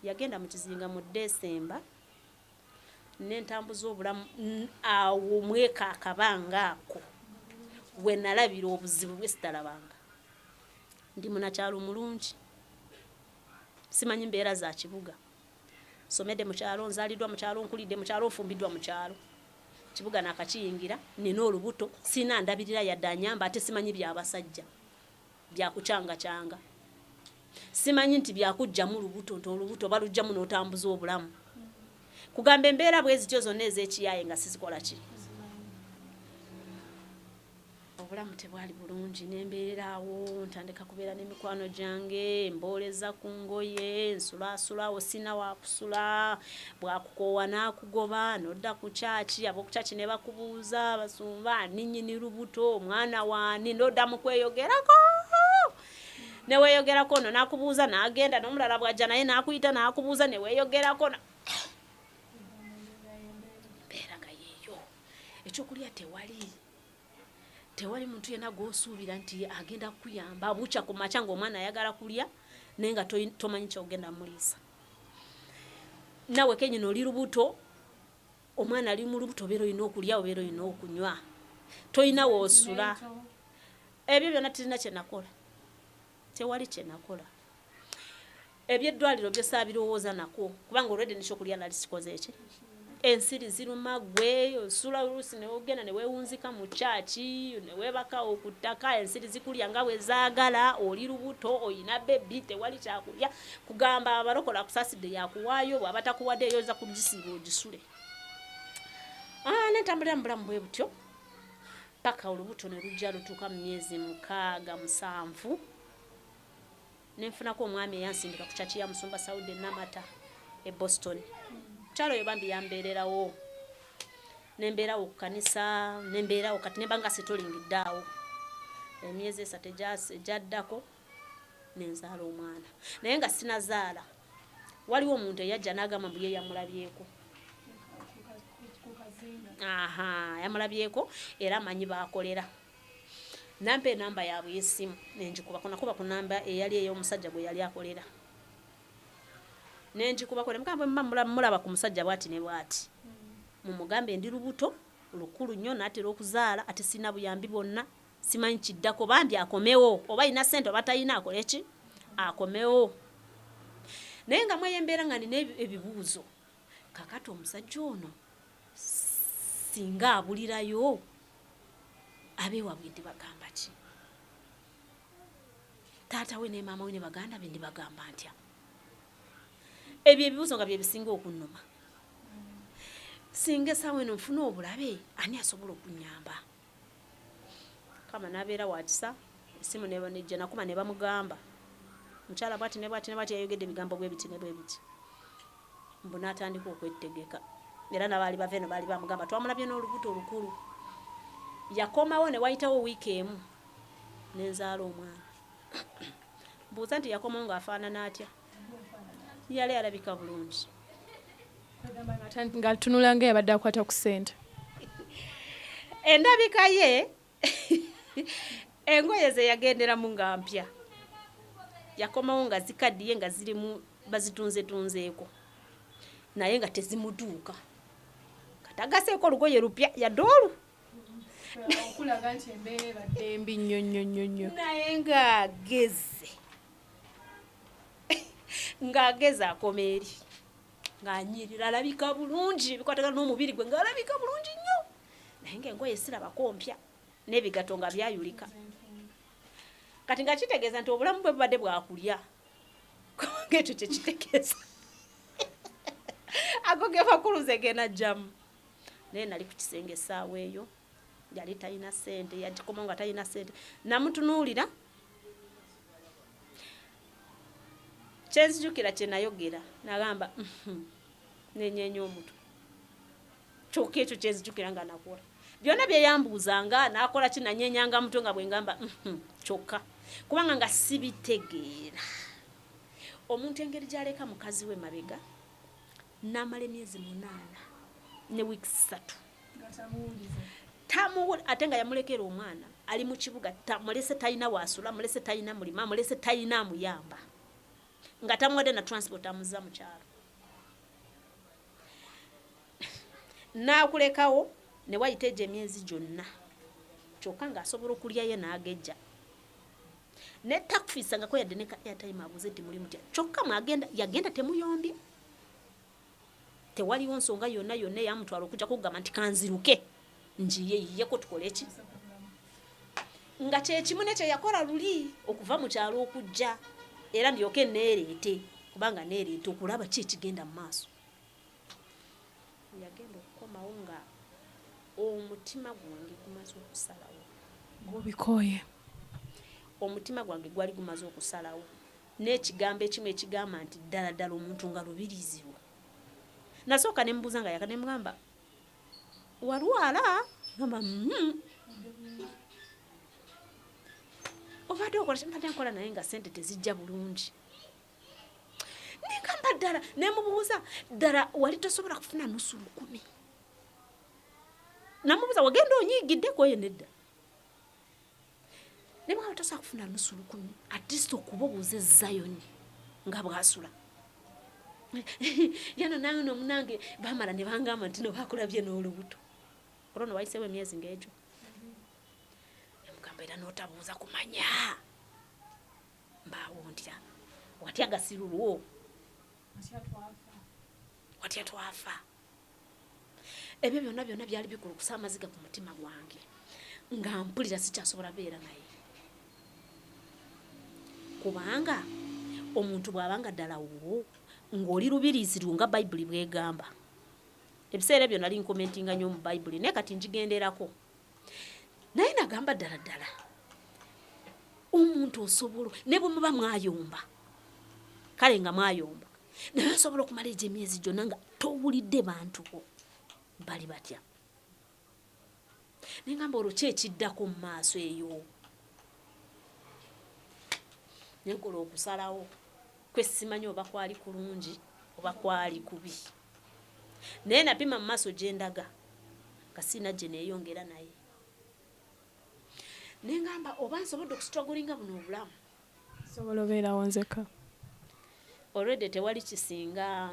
Speaker 3: yagenda mu kizinga mu December n'entambuza obulamu awo mweka akabanga ako we nalabira obuzibu bwe sitalabanga ndi munakyalo mulungi simanyi mbeera za kibuga somedde mu kyalo nzaliddwa mu kyalo nkulidde mu kyalo nfumbiddwa mu kyalo kibuga nakakiyingira nina olubuto sina ndabirira yadde anyamba ate simanyi byabasajja byakucanga simanyi nti byakujjamu lubuto nti olubuto balujjamu n'otambuza obulamu kugamba embeera bwezityo zonna ez'ekiyaye nga sizikola ki obulamu tebwali bulungi nembeererawo ntandika kubeera n'emikwano gyange mbooleza ku ngoye nsulaasulawo sina wakusula bwakukoowa n'akugoba n'odda ku kyaki ab'oku kyaki ne bakubuuza basumba ninnyini lubuto omwana waani n'odda mu kweyogerako neweeyogerako no n'akubuuza n'agenda n'omulala bw'ajja naye n'akuyita n'akubuuza neweeyogerako mbeeraga yeeyo ekyokulya tewali muntu yenna gw'osuubira nti agenda kukuyamba bukya ku makya ng'omwana ayagala kulya naye nga tomanyi kyogenda muliisa nawe kenyini oli lubuto omwana ali mu lubuto obeera olina okulya obeera olina okunywa tolina woosula ebyo byonna tirina kyenakola tewali kyenakola ebyeddwaliro byesaabirowooza nako kubanga olwedde nekyokulya nali sikoze eki ensiri ziruma gwe osula oluusi neogenda neweewunzika mu kyaki neweebakawo ku ttaka ensiri zikulya nga bwe zaagala oli lubuto oyina bebi tewali kyakulya kugamba abalokola akusaasidde yakuwaayo bw'aba takuwadde eyo oza kugisiiba ogisule nentambulira mu bulamu bwe butyo paka olubuto ne lujja lutuuka mu myezi 6-7 nenfunako omwami eyansindika ku kyaki ya Musumba Saudi Namata e Boston kyalo yo bambi yambeererawo nembeerawo ku kanisa nembeerawo kati nebanga setolingiddeawo emyezi 3 ejaddako nenzaala omwana naye nga sinazaala waliwo omuntu eyajja n'agamba mbu ye yamulabyeko yamulabyeko era amanyi baakolera nampa enamba yaabwe y'essimu nenjikuba kunakuba ku namba eyali ey'omusajja gwe yali akolera nenjikuba kole mukambwe mulaba ku musajja bwati ne bwati mumugambe ndi lubuto lukulu nnyo n'atera okuzaala ate sina buyambi bwonna simanyi kiddako bambi akomewo oba ina ssente oba talina akola eki akomewo naye nga mweyembeera nga nina ebibuuzo kakati omusajja ono singa abulirayo abeewabwe ndi bagamba ki taata we ne maama we ne baganda be ndi bagamba ntya ebyo ebibuuzo nga bye bisinga okunnuma singa essaawa eno nfuna obulabe ani asobola okunyamba kama n'abeera wakisa essimu nejja nakuma ne bamugamba mukyala bwati ne bwati yayogedde ebigambo bwe biti ne bwe biti mbu n'atandika okwettegeka era nabaali bava eno baali bamugamba twamulabye n'olubuto olukulu yakomawo ne wayitawo wiiki emu nenzaala omwana mbuuza nti yakomawo ng'afaanana atya yali alabika bulungi
Speaker 2: nga tunula nga yabadde akwata ku ssente
Speaker 3: endabika ye engoye ze yagenderamu nga mpya yakomawo nga zikaddiye nga zirimu bazitunzeeko naye nga tezimutuuka katagaseeko olugoye lupya yadoolu
Speaker 2: okulaga nti embeera ebadde embi nnyo
Speaker 3: naye ng'ageze akoma eri ng'anyirira alabika bulungi bikwatagana n'omubiri gwe ng'alabika bulungi nnyo naye ng'engoye sirabako mpya n'ebigato nga byayulika kati nga kitegeeza nti obulamu bwe bubadde bwakulya ng'ekyo kye kitegeeza ago ge makuluze ge najjamu naye nali ku kisenge essaawa eyo yali talina ssente yagikomawo nga talina ssente namutunuulira kyenzijukira kye nayogera nagamba nenyeenya omutwe kyokka ekyo kyenzijukira nga nakola byonna byeyambuuzanga nakola ki nanyenyanga mutwe nga bwengamba kyokka kubanga nga sibitegeera omuntu engeri gyaleka mukazi we mabega n'amala emyezi 8 ne wiiki 3 tamuwuli ate nga yamulekera omwana ali mu kibuga mulese talina waasula mulese talina mulima mulese talina amuyamba nga tamuwadde na transport amuzza mu kyalo n'akulekawo ne wayita egyo emyezi gyonna kyokka ng'asobola okulyayo n'agejja netakufisangako yadde ne ka airtime abuze nti muli mutya kyokka yagenda temuyombye tewaliwo nsonga yonna eyamutwala okujja kugamba nti kanziruke njiye yiyeko tukole ki nga kyekimu ne kye yakola luli okuva mu kyalo okujja era ndyoke neereete kubanga neereete okulaba ki ekigenda mu maaso. Yagenda okukomawo nga omutima gwange gumaze okusalawo.
Speaker 2: Ng'obikooye.
Speaker 3: Omutima gwange gwali gumaze okusalawo n'ekigambo ekimu ekigamba nti ddala ddala omuntu nga lubirizibwa. Nasooka ne mbuuza nga yaka ne mugamba walwala ngamba obadde okola mbadde nkola naye nga sente tezijja bulungi. Negamba ddala ne mubuuza ddala wali tosobola kufuna nusu 10. Namubuuza wagenda onyiigiddeko ye nedda. Ne bwaba tosobola kufuna nusu 10 at least okubuuza Zayoni nga bwasula. Yano nawe n'omunange baamala ne bangamba nti no bakulabye n'olubuto. Olwo wayiseewo emyezi ng'egyo. Emugamba era n'otabuuza kumanya. Mbaawo ntya. Watya gasirulwo. Watya twafa. Ebyo byonna byali bikulukusa amaziga ku mutima gwange. Nga mpulira sikyasobola beera naye. Kubanga omuntu bw'abanga ddala wo ng'oli lubiriziru nga Bayibuli bw'egamba. Ebiseera ebyo nali nkomentinga nnyo mu Bayibuli naye kati njigenderako. Naye nagamba ddala ddala omuntu osobola ne bwe muba mwayomba kale nga mwayomba naye osobola okumala egyo emyezi gyonna nga towulidde bantu bo bali batya. Ne ngamba olwo ki ekiddako mu maaso eyo. Nenkola okusalawo kwe simanyi oba kwali kulungi oba kwali kubi. Naye napima mu maaso gye ndaga kasina gye neeyongera naye. Ne ngamba oba nsobodde okustrugglinga buno obulamu.
Speaker 2: Sobola obeerawo nzeka.
Speaker 3: Already tewali kisinga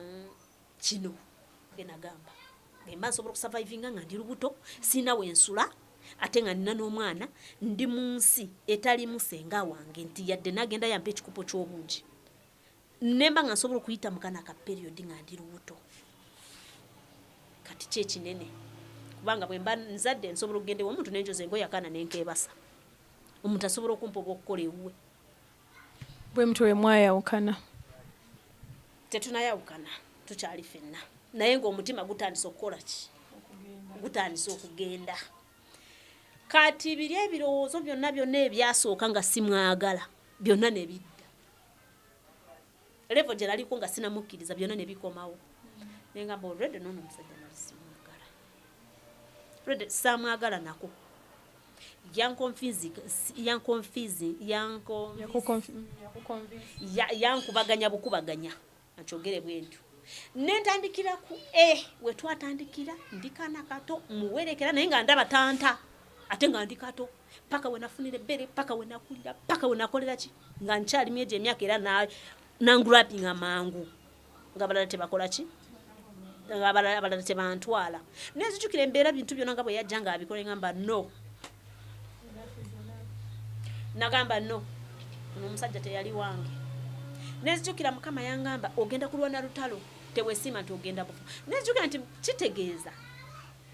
Speaker 3: kino ge nagamba. Ngemba nsobola okusurvivinga nga ndi lubuto sina wensula ate nga nina n'omwana ndi mu nsi etali musenga wange nti yadde nagenda yampa ekikupo ky'obungi. Nemba nga nsobola okuyita mu kana ka period nga ndi lubuto. Kati kye kinene kubanga bwe mba nzadde nsobola okugenda omuntu n'enjoza engoye akaana n'enkeebasa. Omuntu asobola okumpa obw'okukola ewuwe.
Speaker 2: Bwe mutwe mwayawukana.
Speaker 3: Tetunayawukana tukyali ffenna naye ng'omutima gutandise okukola ki? Gutandise okugenda. Kati biri ebirowoozo byonna ebyasooka nga simwagala byonna ne bidda. Levo gye naliko nga sinamukkiriza byonna ne bikomawo. Ne ngamba already n'ono omusajja nali simwagala. Already saamwagala nako. Yankubaganya bukubaganya. Akyogere bwentyo. Nentandikira ku we twatandikira ndikana kato muwerekera naye nga ndaba tanta ate nga ndikato paka we nafunire bere paka we nakulira paka we nakolera ki nga nkyali myeje emyaka era nangulapping amangu nga balala tebakola ki nga balala tebantwala nezijukira embeera bintu byonna nga bwe yajja nga abikole ngamba no nagamba no omusajja teyali wange nezijukira mukama yangamba ogenda kulwana lutalo tewesima nti ogenda bufu. Nezijukira nti kitegeeza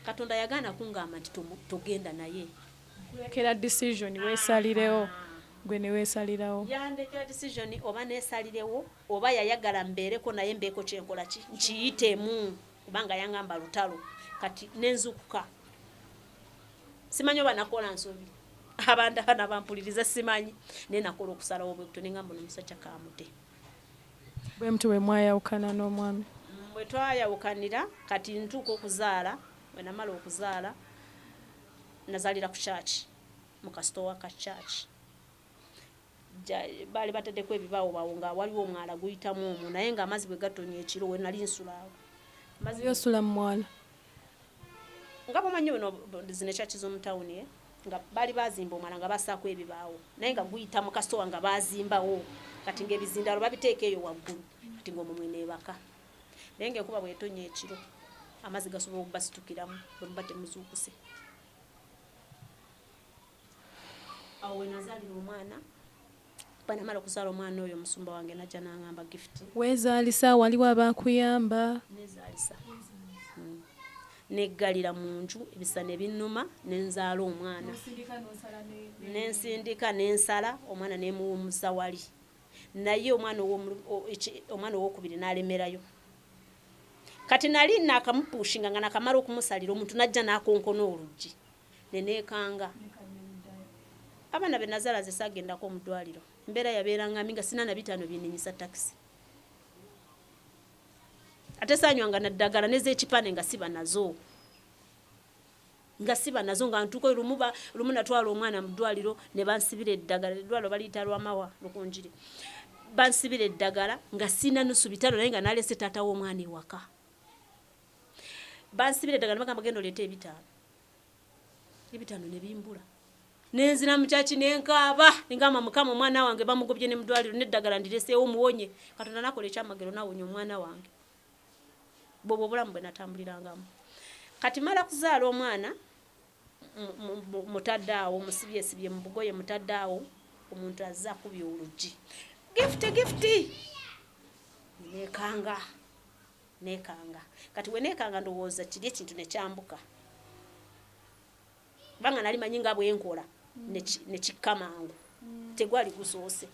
Speaker 3: Katonda yagaana kungamba nti togenda naye.
Speaker 2: Kulekera decision weesalirewo gwe ne weesalirawo.
Speaker 3: Yandekera decision oba neesalirewo oba yayagala mbeereko naye mbeeko kyenkola ki nkiyitemu kubanga yangamba lutalo kati nenzukuka. Simanyi oba nakola nsobi. Abantu abana bampuliriza simanyi ne nakola okusalawo bwe kuto nengamba n'omusajja kamute.
Speaker 2: Bwe mtu we mwayawukana n'omwami.
Speaker 3: Bwe twayawukanira kati ntuuka okuzaala bwe namala okuzaala nazaalira ku church mu kasitowa ka church. Baali bataddeko ebibaawo bawo nga waliwo omwala guyitamu omwo naye nga amazzi bwe gatonya ekiro we nali nsulawo.
Speaker 2: Amazzi yosula mu mwala.
Speaker 3: Nga bamanyi wano zino church z'omu tawuni nga baali bazimba omwala nga bassaako ebibaawo naye nga guyita mu kasitowa nga bazimbawo kati ng'ebizindalo babiteeka eyo waggulu kati ng'omwo mweneebaka naye ng'enkuba bw'etonya ekiro amazzi gasobola okubasitukiramu bwe muba temuzuukuse. Awo we nazaalira omwana bwe namala okuzaala omwana oyo omusumba wange najja n'aŋŋamba gift.
Speaker 2: Weezaalisa waliwo abaakuyamba?
Speaker 3: Neezaalisa neggalira mu nju ebisa ne binnuma nenzaala omwana nensindika nensala omwana nemuwummuza wali naye omwana owokubiri n'alemerayo. Kati nali nakamupushinga nga nakamala okumusalira omuntu najja n'akonkona oluggi neneekanga. Abaana be nazala zesagendako omudwaliro embeera yabeeranga mbi nga sina na bitaano byennenyisa takisi. Ate saanywanga naddagala nez'ekipande nga siba nazo. Nga ntuuko lumu natwala omwana mu ddwaliro ne bansibira eddagala. Eddwaliro baliyita Lwamawa Lukunjiri. Bansibira eddagala nga sina nusu bitaano naye nga nalese taata w'omwana ewaka. Bansibira eddagala ne bagamba genda oleete ebitaano. Ebitaano ne bimbula. Nenzira mu kyaki nenkaaba ngamba Mukama omwana wange bamugobye ne mu ddwaliro n'eddagala ndireseewo muwonye. Katonda nakola ekyamagero nawonya omwana wange. Bw'obwo obulamu bwe natambulirangamu. Kati mala kuzaala omwana mutaddaawo omusibye mu bugoye mutaddaawo omuntu azza akubye oluggi. Gifti nekanga. Kati we nekanga ndowooza kiri ekintu ne kyambuka. Banga nali manyi nga bwenkola ne kikka mangu. Tegwali gusoose.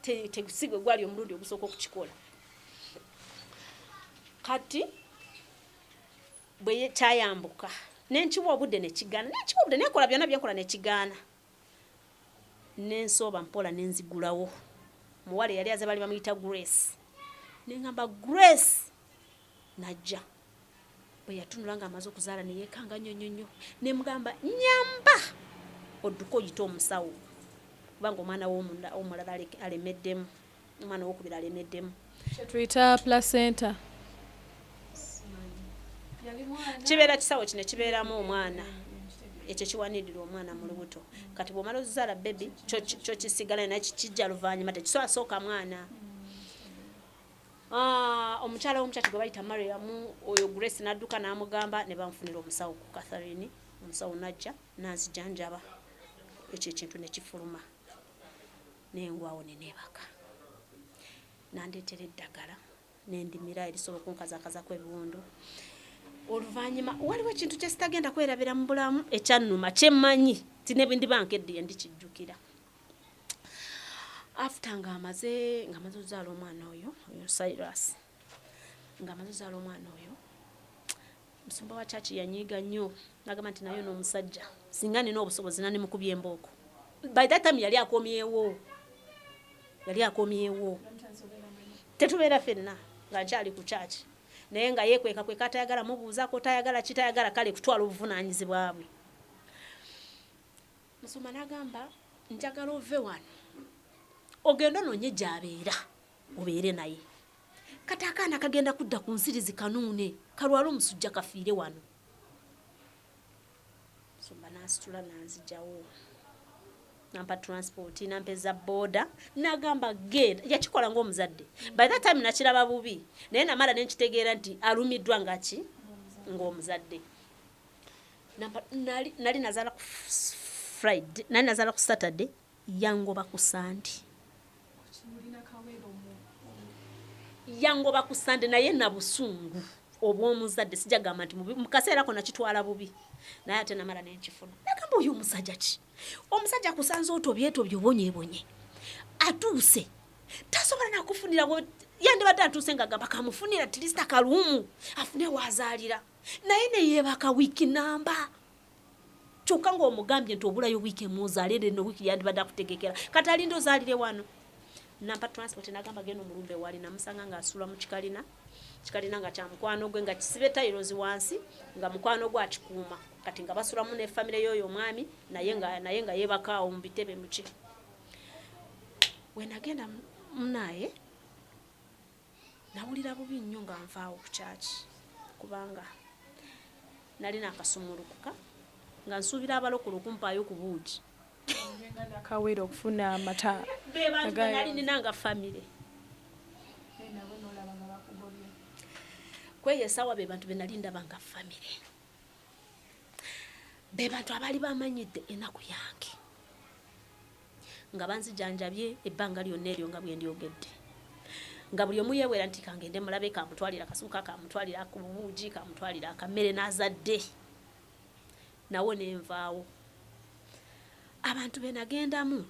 Speaker 3: Tegusigwe gwali omulundi ogusooka okukikola. Kati bwe kyayambuka nenkiwa obudde nekola byonna byenkola nekigaana. Nensooba mpola nenzigulawo. Muwale yali aze bali bamuyita Grace. Nengamba Grace najja. Bwe yatunula nga amaze okuzaala neyeekanga nnyonnyo. Nemugamba nyamba odduka oyita omusawo. Kubanga omwana w'omulala alemeddemu. Omwana w'okubiri alemeddemu.
Speaker 2: Tuyita placenta.
Speaker 3: Kibeera kisawo kino kibeeramu omwana. Ekyo kiwanirira omwana mu lubuto. Kati bw'omala okuzaala baby kyo kisigala naye kijja luvannyuma tekisooka mwana. Omukyala w'omukyati gwe bayita Mariam oyo Grace n'adduka n'amugamba ne bamufunira omusawo ku Catherine. Omusawo najja n'azijanjaba. Ekyo ekintu ne kifuluma. Nengwawo ne neebaka. Nandeetera eddagala n'endimira erisobola okunkazaakazako ebiwundu. Oluvannyuma waliwo ekintu kye sitagenda kwerabira mu bulamu ekyannuma kyemmanyi tinebindi bankedde ndikijjukira. After nga amaze okuzaala omwana oyo Cyrus nga amaze okuzaala omwana oyo musumba wa church yanyiiga nnyo n'agamba nti nayo n'omusajja singa nina obusobozi nandimukubye embooko. By that time yali akomyewo tetubeera ffenna nga nkyali ku church naye nga yeekweka atayagala mubuuzaako tayagala kitayagala kale kutwala obuvunaanyizibwa bwe. Musumba n'agamba njagala ove wano ogenda noonye gy'abeera obeere naye. Kati akaana kagenda kudda ku nsirizi kanuune kalwala omusujja kafiire wano. Musumba n'asitula n'anzijawo nampa transport nampeza boda n'agamba genda. Yakikola ng'omuzadde. By that time nakiraba bubi naye namala nenkitegeera nti alumiddwa ng'omuzadde. Nali nazaala ku Friday nali nazaala ku Saturday yangoba ku Sunday. Yangoba ku Sunday naye na busungu obw'omuzadde sijagamba nti mu kaseera ko nakitwala bubi naye ate namala nenkifuna. Nagamba oyo omusajja ki? Omusajja kusanze otobye obonye atuuse tasobola nakufunira yandibadde atuuse nga gamba kamufunira tilista kalumu afune wazaalira naye neyeebaka wiiki namba kyokka ng'omugambye nti obulayo wiiki emuzaale no wiiki yandibadde akutegekera kati alinda ozaalire wano. Nampa transport n'agamba genda omulumbe wali namusanga ng'asula mu kikalina nga kya mukwano gwe nga kisibe tayirozi wansi nga mukwano gwe akikuuma kati nga basulamu ne famire y'oyo omwami naye nga yeebakaawo mu bitebe muki. We nagenda munaye nawulira bubi nnyo nga nvaawo ku kyaki kubanga nali nakasumulukuka nga nsuubira abalokole okumpaayo ku buugi.
Speaker 2: Akawera okufuna amata.
Speaker 3: Bebantu nali ninanga famire. Kweyesawa bebantu benali ndabanga famire. Bebantu abali bamanyidde enaku yange. Nga banzijanjabye ebbanga lyonna eryo nga bwe ndyogedde. Nga buli omu yeewera nti kangende mulabe kamutwalira akasuuka kamutwalira ku buugi kamutwalira akammere n'azadde. Nawo nenvaawo. abantu benagendamu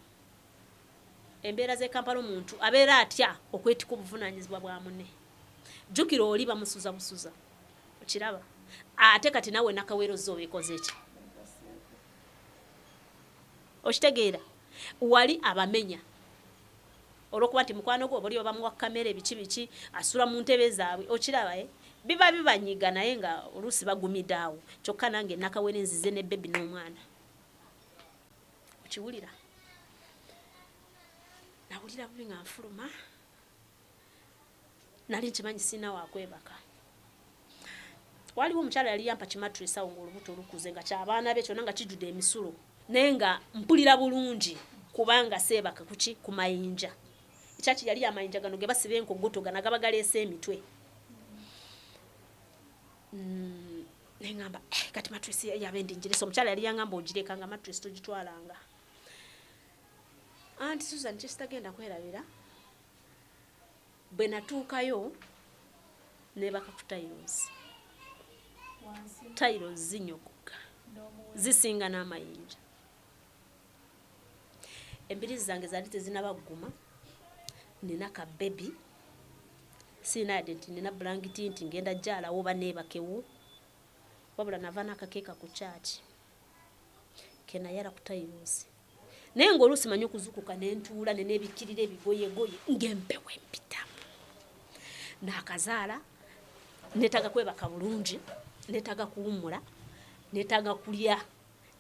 Speaker 3: embeera ze Kampala omuntu abeera atya okwetika obuvunaanyizibwa bwa munne. Jjukira oli bamusuza busuza okiraba ate kati nawe nakaweerozo obeekoze ki okitegeera wali abamenya olwokuba nti mukwano gwo bali bamuwa kamera biki asula mu ntebe zaabwe okiraba biba bibanyiga naye nga oluusi bagumidaawo kyokka nange nakawere nzize ne bebi n'omwana okiwulira nawulira bubi nga nfuluma nali nkimanyi sina wakwebaka. Waliwo omukyala yali yampa kimatress awo ng'olubuto olukuze nga ky'abaana be kyonna nga kijjudde emisulo naye nga mpulira bulungi kubanga seebaka kuki ku mayinja ekyaki yali amayinja gano ge basiba enkogoto gana gaba galeese emitwe nengamba kati matress yabendi njiresa omukyala yali yangamba ogireka nga matress togitwalanga anti Susan kyesitagenda kwerabira bwe natuukayo nebaka ku tiles zinyogoga zisinga n'amayinja embirizi zange zaali tezinabaguma nina ka baby sina yadde nti nina blanketi nti ngenda jjala oba neebakewo wabula nava n'akakeeka ku kyaki kenayala ku tiles naye ng'oluusi manyi okuzukuka nentuula neneebikirira ebigoyegoye ng'empewo empitamu n'akazaala neetaaga kwebaka bulungi neetaaga kuwummula neetaaga kulya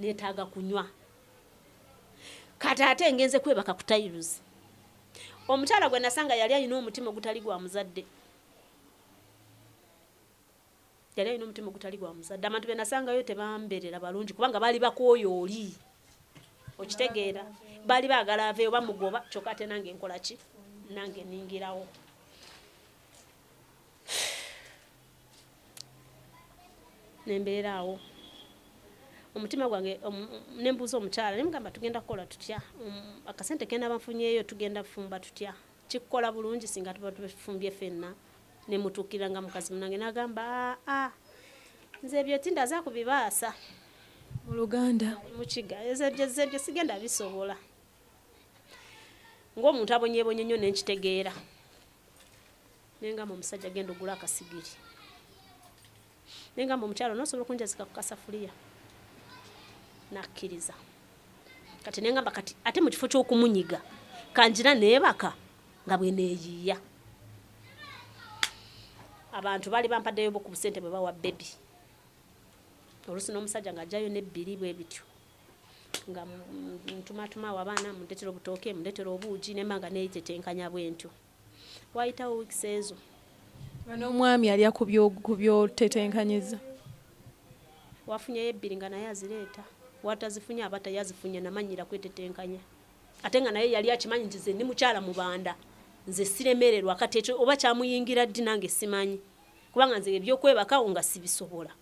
Speaker 3: neetaaga kunywa kati ate ngenze kwebaka ku tiles omukyala gwe nasanga yali alina omutima ogutali gwa muzadde abantu be nasangayo tebambeerera balungi kubanga baali bakooyo oli okitegeera baali baagala aveeyo bamugoba kyokka ate nange nkola ki nange ningirawo nembeeraawo omutima gwange nembuuza omukyala nemugamba tugenda kukola tutya akasente kenda banfunyeeyo tugenda fumba tutya kikukola bulungi singa tuba tufumbye ffenna nemutuukirira nga mukazi munange nagamba nze ebyo tindaza kubibaasa
Speaker 2: mu Luganda
Speaker 3: mukiga ezebyo sigenda bisobola ng'omuntu abonyebonye nnyo nenkitegeera nengamba omusajja genda ogula akasigiri nengamba omukyala nosobola okunjazika ku kasafuliya nakkiriza kati nengamba kati ate mu kifo ky'okumunyiga kanjira neebaka nga bwe neeyiiya abantu baali bampaddeyo ku busente bwe bawa bebi oluusi n'omusajja ng'ajjayo n'ebbiri bwe bityo nga ntumatuma abaana mundetera obutooke mundetera obuugi nembanga neeyitetenkanya bwentyo wayitawo wiikisi ezo
Speaker 2: n'omwami alya ku byotetenkanyiza
Speaker 3: wafunyeyo ebbiri nga naye azireeta watazifunye aba tayazifunye namanyira kwetetenkanya ate nga naye yali akimanyi nti ze ndi mukyala mu banda nze siremererwa kati ekyo oba kyamuyingira ddi nange simanyi kubanga nze ebyokwebakawo nga sibisobola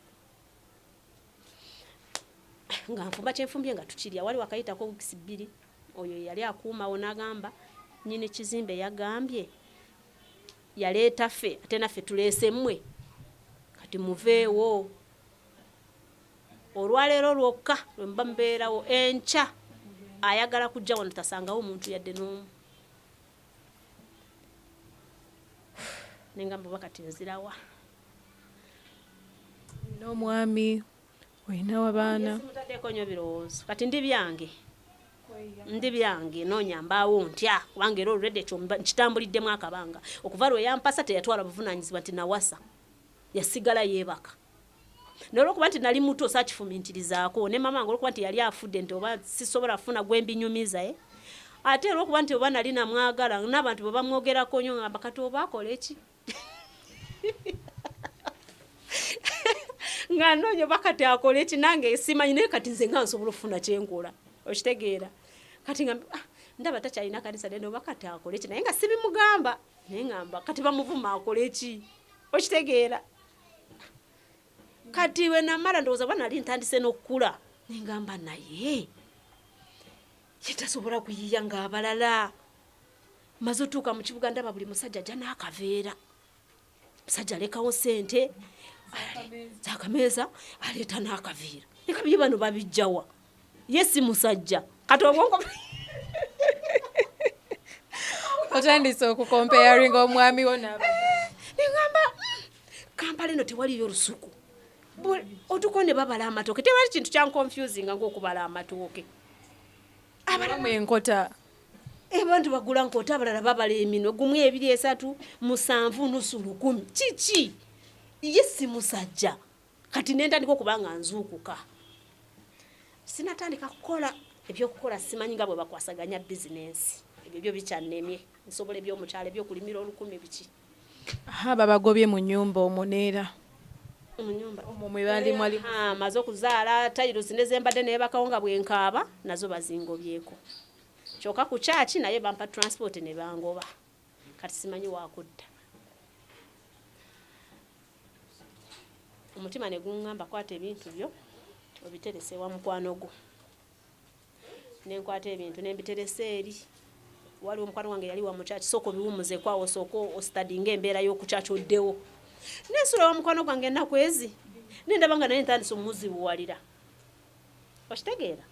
Speaker 3: nga nfumba kyenfumbye nga tukirya wali wakayitako wiikisi bbiri oyo yali akuumawo n'agamba nyini kizimbe yagambye yaleeta ffe ate naffe tuleese mmwe kati muveewo olwaleero lwokka lwe muba mubeerawo enkya ayagala kujja wano tasangawo omuntu yadde n'omu nengamba oba kati nzirawa
Speaker 2: n'omwami olinawo abaana
Speaker 3: mutaddeko nnyo birowoozo kati ndi byange noonyambaawo ntya kubanga era olredde ekyo nkitambuliddemu akabanga okuva lwe yampasa teyatwala buvunaanyizibwa nti nawasa yasigala yeebaka naye olwokuba nti nali muto saakifumintirizaako ne mama nga olwokuba nti yali afudde nti oba sisobola kufuna gwembinyumiza ate olwokuba nti oba nali namwagala n'abantu bwe bamwogerako nnyo ngamba kati oba akola eki nga noonya oba kati akola eki nange simanyi naye kati nze nga nsobola okufuna kyenkola okitegeera kati nga ndaba takyalina kanisa nene oba kati akola eki naye nga sibimugamba naye ngamba kati bamuvuma akola eki okitegeera kati we namala ndowooza bwa nali ntandise n'okukula nengamba naye yetasobola kuyiya ng'abalala maze otuuka mu kibuga ndaba buli musajja ajja n'akaveera musajja alekawo sente zakameeza aleeta n'akaveera eka bye bano babijjawa ye si musajja kati obwongo
Speaker 2: otandise okukomparing omwami wo
Speaker 3: nengamba Kampala eno tewaliyo olusuku otuko ne babala amatooke tewali kintu kya confusing ng'okubala amatooke
Speaker 2: abalamu enkota
Speaker 3: abantu bagula nkota abalala babala eminwe gumu 2 3 7 nusu 10 kiki yesi musajja kati nentandika okubanga nzuukuka sinatandika kukola ebyokukola simanyi nga bwe bakwasaganya bizinensi ebyo byo bikyannemye nsobola ebyomukyalo ebyokulimira 10 biki
Speaker 2: babagobye mu nnyumba omuneera
Speaker 3: munyumba
Speaker 2: omwe bali mwali
Speaker 3: maze okuzaala tayiruzi nezembadde naye bakawunga bwenkaaba nazo bazingobyeko kyokka ku kyaki naye bampa transport ne bangoba kati simanyi wakudda omutima ne guŋŋamba kwata ebintu byo obiterese wa mukwano gwo nenkwata ebintu nembiterese eri waliwo omukwano wange yali wa mu kyaki soko biwumuze kwawo soko ostadinga embeera y'okukyaki oddewo nesula wa mukwano gwange ennaku ezi nendaba nga naye ntandise omuzibuwalira okitegeera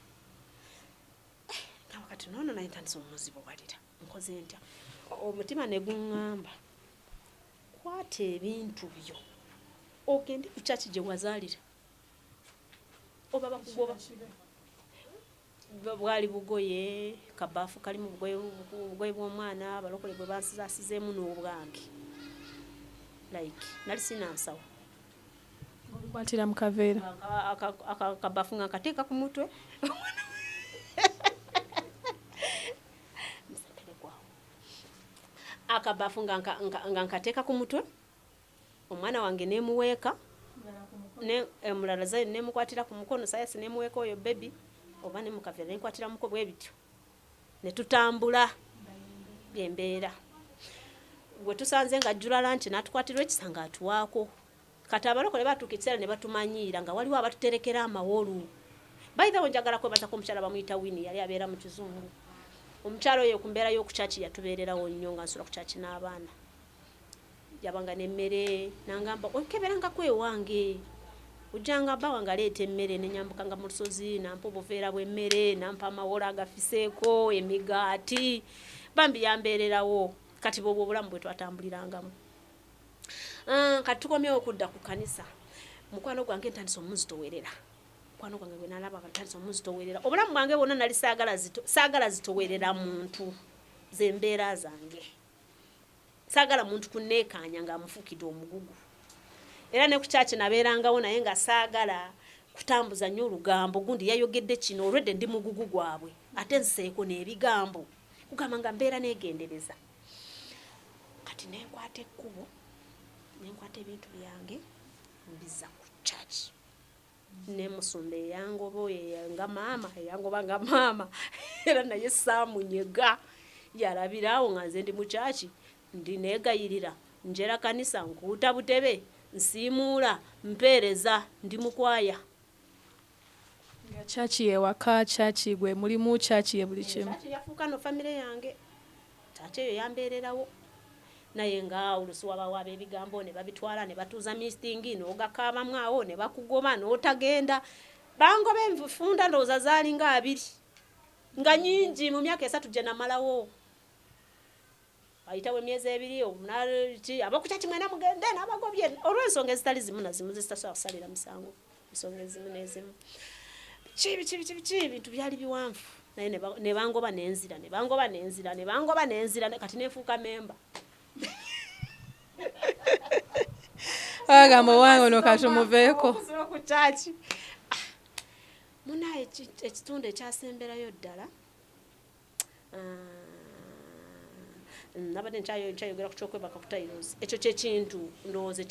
Speaker 3: kati nono naye ntandise omuzibuwalira nkoze ntya omutima ne guŋŋamba kwata ebintu byo ogende ku kyaki gye wazaalira oba bakugoba bwali bugoye kabaafu kalimu bugoye bw'omwana abalokole bwe bansizaasizeemu n'obwange like nali sinansawo
Speaker 2: kwatira mu kaveera
Speaker 3: akabaafu nga nkateeka ku mutwe akabaafu nga nkateeka ku mutwe omwana wange nemuweeka mulala zayo nemukwatira ku mukono sayasi nemuweeka oyo bebi oba nemukaveera nenkwatira muko bwe bityo netutambula byembeera gwe tusanze nga ajjula lanchi natukwatirwa ekisanga atuwaako kati abalokole batuuka ekiseera ne batumanyiira nga waliwo abatuterekera amawolu bayithawo njagala kwebaza ko omukyala bamuyita Wini yali abeera mu kizungu omukyalo oyo ku mbeera y'okukyaki yatubeererawo nnyo nga nsula ku kyaki n'abaana yabanga n'emmere nangamba okeberanga kwewange ujjanga bba wange aleeta emmere nenyambukanga mu lusozi nampa obuveera bw'emmere nampa amawola agafiseeko emigaati bambi yambeererawo kati bwobwo obulamu bwe twatambulirangamu kati tukomyewo okudda ku kanisa mukwano gwange ntandise omuzitowerera mukwano gwange gwe nalaba ntandise omuzitowerera obulamu bwange bwonna nali saagala zitowerera muntu zembeera zange saagala muntu kunneekaanya ng'amufuukidde omugugu era ne ku kyaki nabeerangawo naye nga saagala kutambuza nnyo olugambo gundi yayogedde kino olwedde ndi mugugu gwabwe ate nseeko n'ebigambo kugamba nga mbeera neegendereza kati nenkwata ekkubo nenkwata ebintu byange mbiza ku kyaki nemusumba eyangoba oyo eyangoba nga maama era naye saamunyega yalabiraawo nga nze ndi mu kyaki ndi neegayirira njera kanisa nkuuta butebe nsiimuula mpeereza ndi mukwaya
Speaker 2: nga kyaki ewaka kyaki gwe mulimu kyaki ye buli kimu
Speaker 3: kyaki yafuuka no famire yange taata eyo yambeererawo naye nga olusi wabawo ab'ebigambo ne babitwala ne batuuza mistingi n'ogakaabamu awo ne bakugoba n'otagenda bangoba enfunda ndowooza zaali nga 2 nga nyingi mu myaka 3 gye namalawo ayitawo emyezi 2 obunaliki abakukyaki mwena mugende n'abagobye olw'ensonga ezitali zimu na zimu zitasobola kusalira musango ensonga ezimu n'ezimu biki ebintu byali biwanvu naye ne bangoba n'enzira kati neefuuka memba
Speaker 2: agamba owange ono katumuveeko
Speaker 3: ku kyaki munaye ekitundu ekyasemberayo ddala nabadde nkyayogera ku kyokwebaka ku tayirozi ekyo kyekintu ndowooza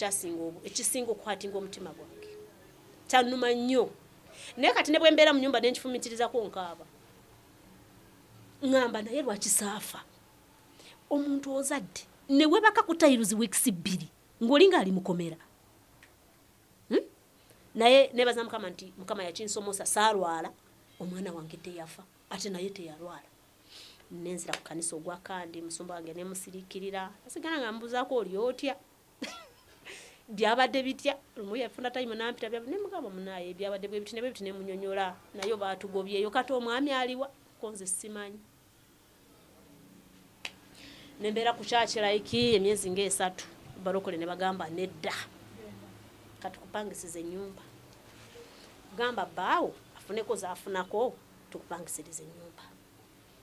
Speaker 3: ekisinga okukwatinga omutima gwange kyannuma nnyo naye kati ne bwe mbeera mu nnyumba nenkifumitirizako nkaaba ŋŋamba naye lwakisaafa omuntu ozadde ne webaka ku tayirozi weekisi 2 ng'olinga ali mukomera naye nebaza mukama nti mukama yakinsomosa saalwala omwana wange teyafa ate naye teyalwala nenzira ku kanisa ogwakandi musumba wange nemusiriikirira asigala nga mbuzaako oli otya byabadde bitya lumu yafuna time nampita nemugamba munaye byabadde bwe biti nebwe biti nemunyonyola nayo baatugobyeyo kati omwami aliwa okuyitako nze simanyi nembeera ku kyaki like emyezi nga 3 balokole ne bagamba nedda kati kupangisiza ennyumba gamba baawo afuneko zaafunako tukupangisiriza ennyumba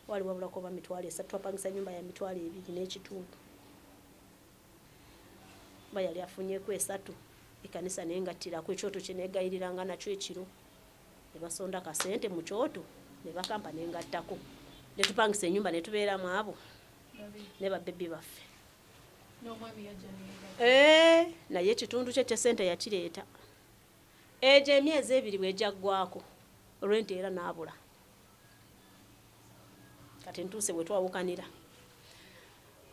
Speaker 3: wali wabulako ba mitwalo 3 twapangisa nyumba ya mitwalo 2 n'ekitundu bayali afunyeko 3 ekanisa nengattirako ekyoto kyenegayiriranga nakyo ekiro ne basonda kasente mu kyoto ne bakampa nengattako ne tupangisa ennyumba ne tubeeramu abo ne babbebi baffe naye ekitundu kye kyesente yakireeta ejo emyezi 2 bwejaggwako olwente era naabula kati ntuuse bwe twawukanira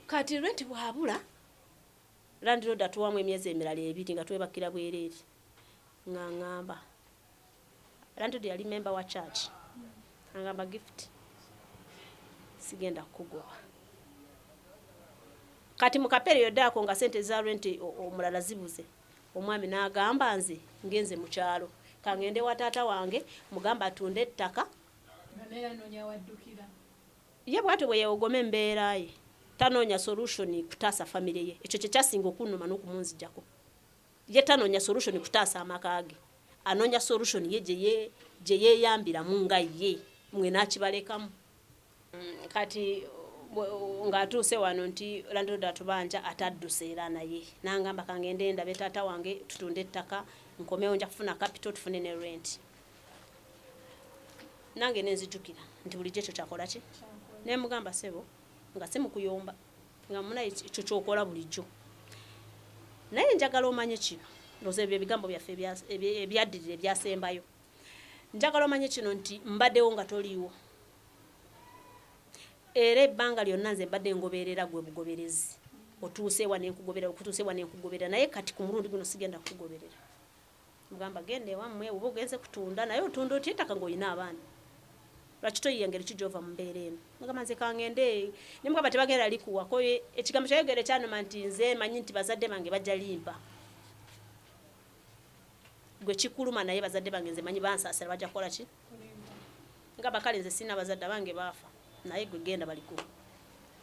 Speaker 3: kati renti bwabula landlord atuwamu emyezi emirala 2 nga twebakira bwereeri ngamba landlord yali member wa church ngamba gift sigenda kukugoba kati mu kaperiod ako nga sente za renti omulala zibuze omwami n'agamba nze ngenze mu kyalo kangende wa taata wange mugamba atunde ettaka ye bwatyo bwe yewogoma embeera ye tanoonya solution kutaasa family ye ekyo kyekyasinga okunnuma n'okumunzijjako ye tanoonya solution kutaasa amaka ge anoonya solution ye gye yeeyambiramu nga ye mwe n'akibalekamu kati ng'atuuse wano nti landlord atubanja atadduse era naye n'angamba kangende ndabe taata wange tutunde ettaka nkomewo nja kufuna capital tufune ne rent nange nenzijukira nti bulijjo ekyo kyakola ki ne mugamba sebo nga si mukuyomba nga muna ekyo kyokola bulijjo naye njagala omanye kino ndoze ebyo ebigambo byaffe ebyaddirira ebyasembayo njagala omanye kino nti mbaddewo nga toliiwo era ebbanga lyonna nze mbadde ngoberera gwe bugoberezi otuuse wa n'enkugoberera naye kati ku mulundi guno sigenda kukugoberera mugamba gende wammwe oba ogenze kutunda naye otunda otya ettaka ng'olina abaana lwaki toyiyengeri kijova mu mbeera eno mugamba nze kangende ne mugamba tebagenda likuwako ekigambo kyayogere kyanuma nti nze manyi nti bazadde bange bajja limba gwe kikuluma naye bazadde bange nze manyi bansaasira bajja kukola ki ngamba kale nze sina bazadde bange baafa naye gwe genda balikulu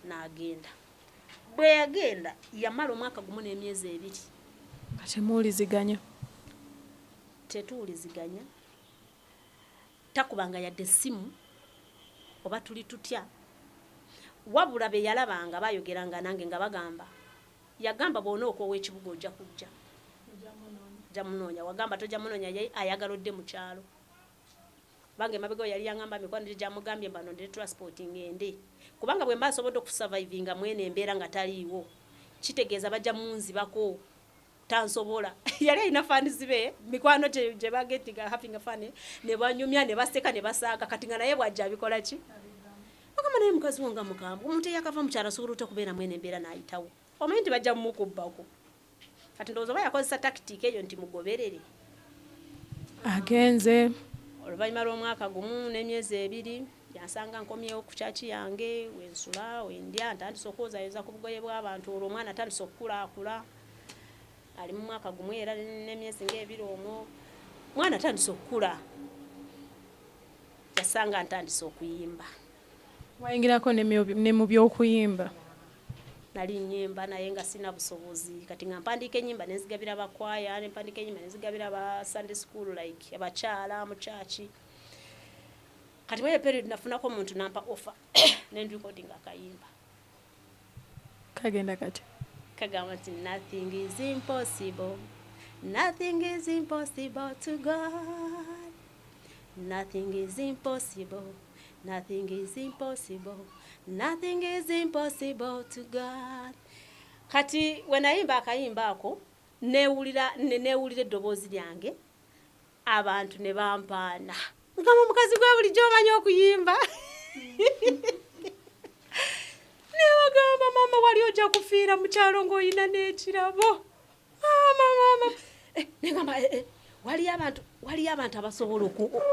Speaker 3: n'agenda bwe yagenda yamala omwaka gumu n'emyezi 2
Speaker 2: kati muwuliziganya
Speaker 3: tetuwuliziganya takubanga yadde essimu oba tuli tutya wabula be yalabanga bayogeranga nange nga bagamba yagamba boona okwowa ekibuga ojja kujja jamunoonya wagamba tojja munoonya ye ayagala odde mu kyalo bange mabego yali yangamba mikwano gyamugambye bano ndi transport ngende kubanga bwe mba asobodde okusurvivinga mwene embeera nga taliiwo kitegeeza bajja munzibako tansobola yali alina fanizi be mikwano gye bagetinga having fun ne banyumya ne baseka ne basaaga kati nga naye bwajja abikola ki bagamba naye mukazi wonga mukambwe omuntu eyakava mu kyalo asobola okubeera mwene embeera n'ayitawo omanyi nti bajja mumukubbako kati ndowooza oba yakozesa takitiika eyo nti mugoberere
Speaker 2: agenze
Speaker 3: oluvannyuma lw'omwaka gumu n'emyezi 2 yansanga nkomyewo ku kyaki yange wensula wendya ntandise okwozayoza ku bugoye bw'abantu olwo omwana atandise okukulaakula ali mu mwaka gumu era n'emyezi nga 2 omwo mwana atandise okukula yasanga ntandise okuyimba
Speaker 2: wayingirako ne mu by'okuyimba
Speaker 3: nali nyimba naye nga sina busobozi kati nga mpandiika ennyimba nenzigabira abakwaya nempandiika ennyimba nenzigabira aba Sunday school like abakyala mu church kati weyo period nafunako omuntu nampa offer nendikodinga akayimba
Speaker 2: kagenda kati
Speaker 3: kagamba nti nothing is impossible to God, nothing is impossible to God. Kati wenayimba akayimba ako newulira eddoboozi lyange abantu ne bampaana ngamba mukazi gwa bulijjo omanyi okuyimba ne bagamba mama wali ojja kufiira mu kyalo ng'olina n'ekirabo mama negamba waliyo abantu abasobola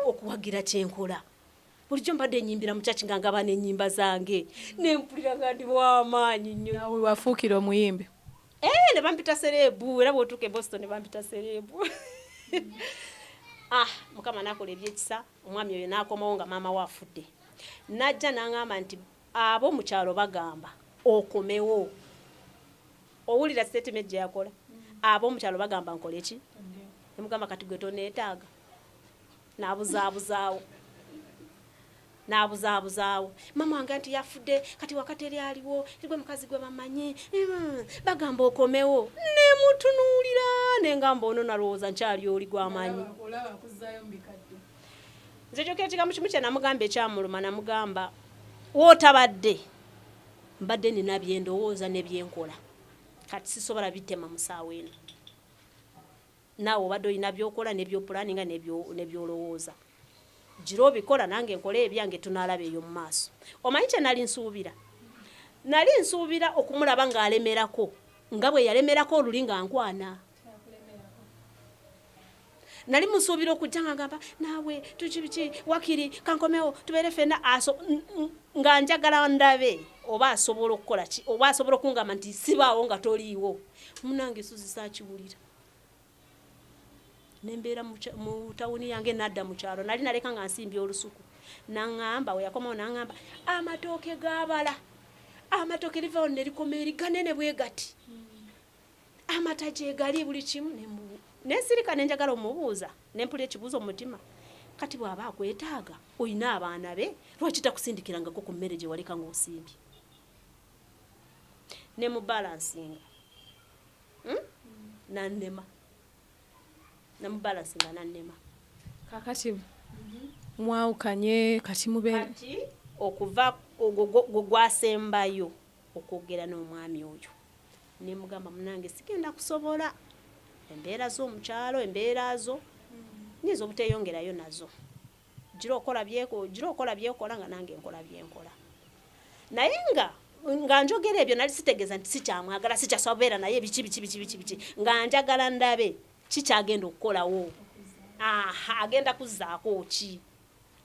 Speaker 3: okuwagira kyenkola bulijjo mbadde enyimbira mu kyaki nga ngaba n'ennyimba zange nempulira nga ndi w'amaanyi nnyo
Speaker 2: nawe wafuukira omuyimbi
Speaker 3: ne bampita serebu era bw'otuuka e Boston ne bampita serebu mukama nakola ebyekisa omwami oyo n'akomawo nga maama we afudde najja n'aŋŋamba nti abo mu kyalo bagamba okomewo. Owulira statement gye yakola? Abo mu kyalo bagamba nkole ki? Ne mugamba kati gwe toneetaaga. N'abuzaabuzaawo. Mama wange nti yafudde kati wakati eri aliwo gwe mukazi gwe bamanyi bagamba okomewo. Ne mutunuulira ne ngamba ono nalowooza nkyali oli gw'amanyi. Nze kyokera kigambo kimu kye namugamba ekyamuluma namugamba wootabadde mbadde nina byendowooza ne byenkola kati sisobola bitema mu ssaawa eno. Naawe obadde olina byokola nebyopulaninga nebyolowooza. Gira obikola nange nkola ebyange tunaalaba eyo mu maaso. Omanyi kye nali nsuubira? Nali nsuubira okumulaba ng'alemerako nga bwe yalemerako oluli nga nkwana. Nali musuubira okujja nga ngamba naawe tukibiki wakiri kankomewo tubeere ffenna nga njagala ndabe oba asobola okukola ki oba asobola okungamba nti sibaawo nga toliiwo. Munange Suzi saakiwulira. Nembeera mu tawuni yange nadda mu kyalo. Nali naleka nga nsimbye olusuku. Naŋŋamba we yakomawo naŋŋamba amatooke gaabala. Amatooke livaawo ne likoma eri ganene bwe gati. Amata gye gali buli kimu nesirika nenjagala omubuuza nempula ekibuuzo mu mutima. Kati bw'aba akwetaaga olina abaana be lwaki takusindikirangako ku mmere gye waleka ng'osimbye? Ne mu balansinga nannema. Namubalansinga nannema.
Speaker 2: Kakati mwawukanye kati mubeera
Speaker 3: kati okuva gwasembayo okwogera n'omwami oyo. Ne mugamba munange sigenda kusobola. Embeera z'omukyalo embeera zo nyinza obuteeyongerayo nazo. Gira okola byekola nga nange nkola byenkola. Naye nga njogera ebyo nali sitegeeza nti sikyamwagala sikyasobeera naye biki nga njagala ndabe kikyagenda okukolawo. Agenda kuzzaako ki?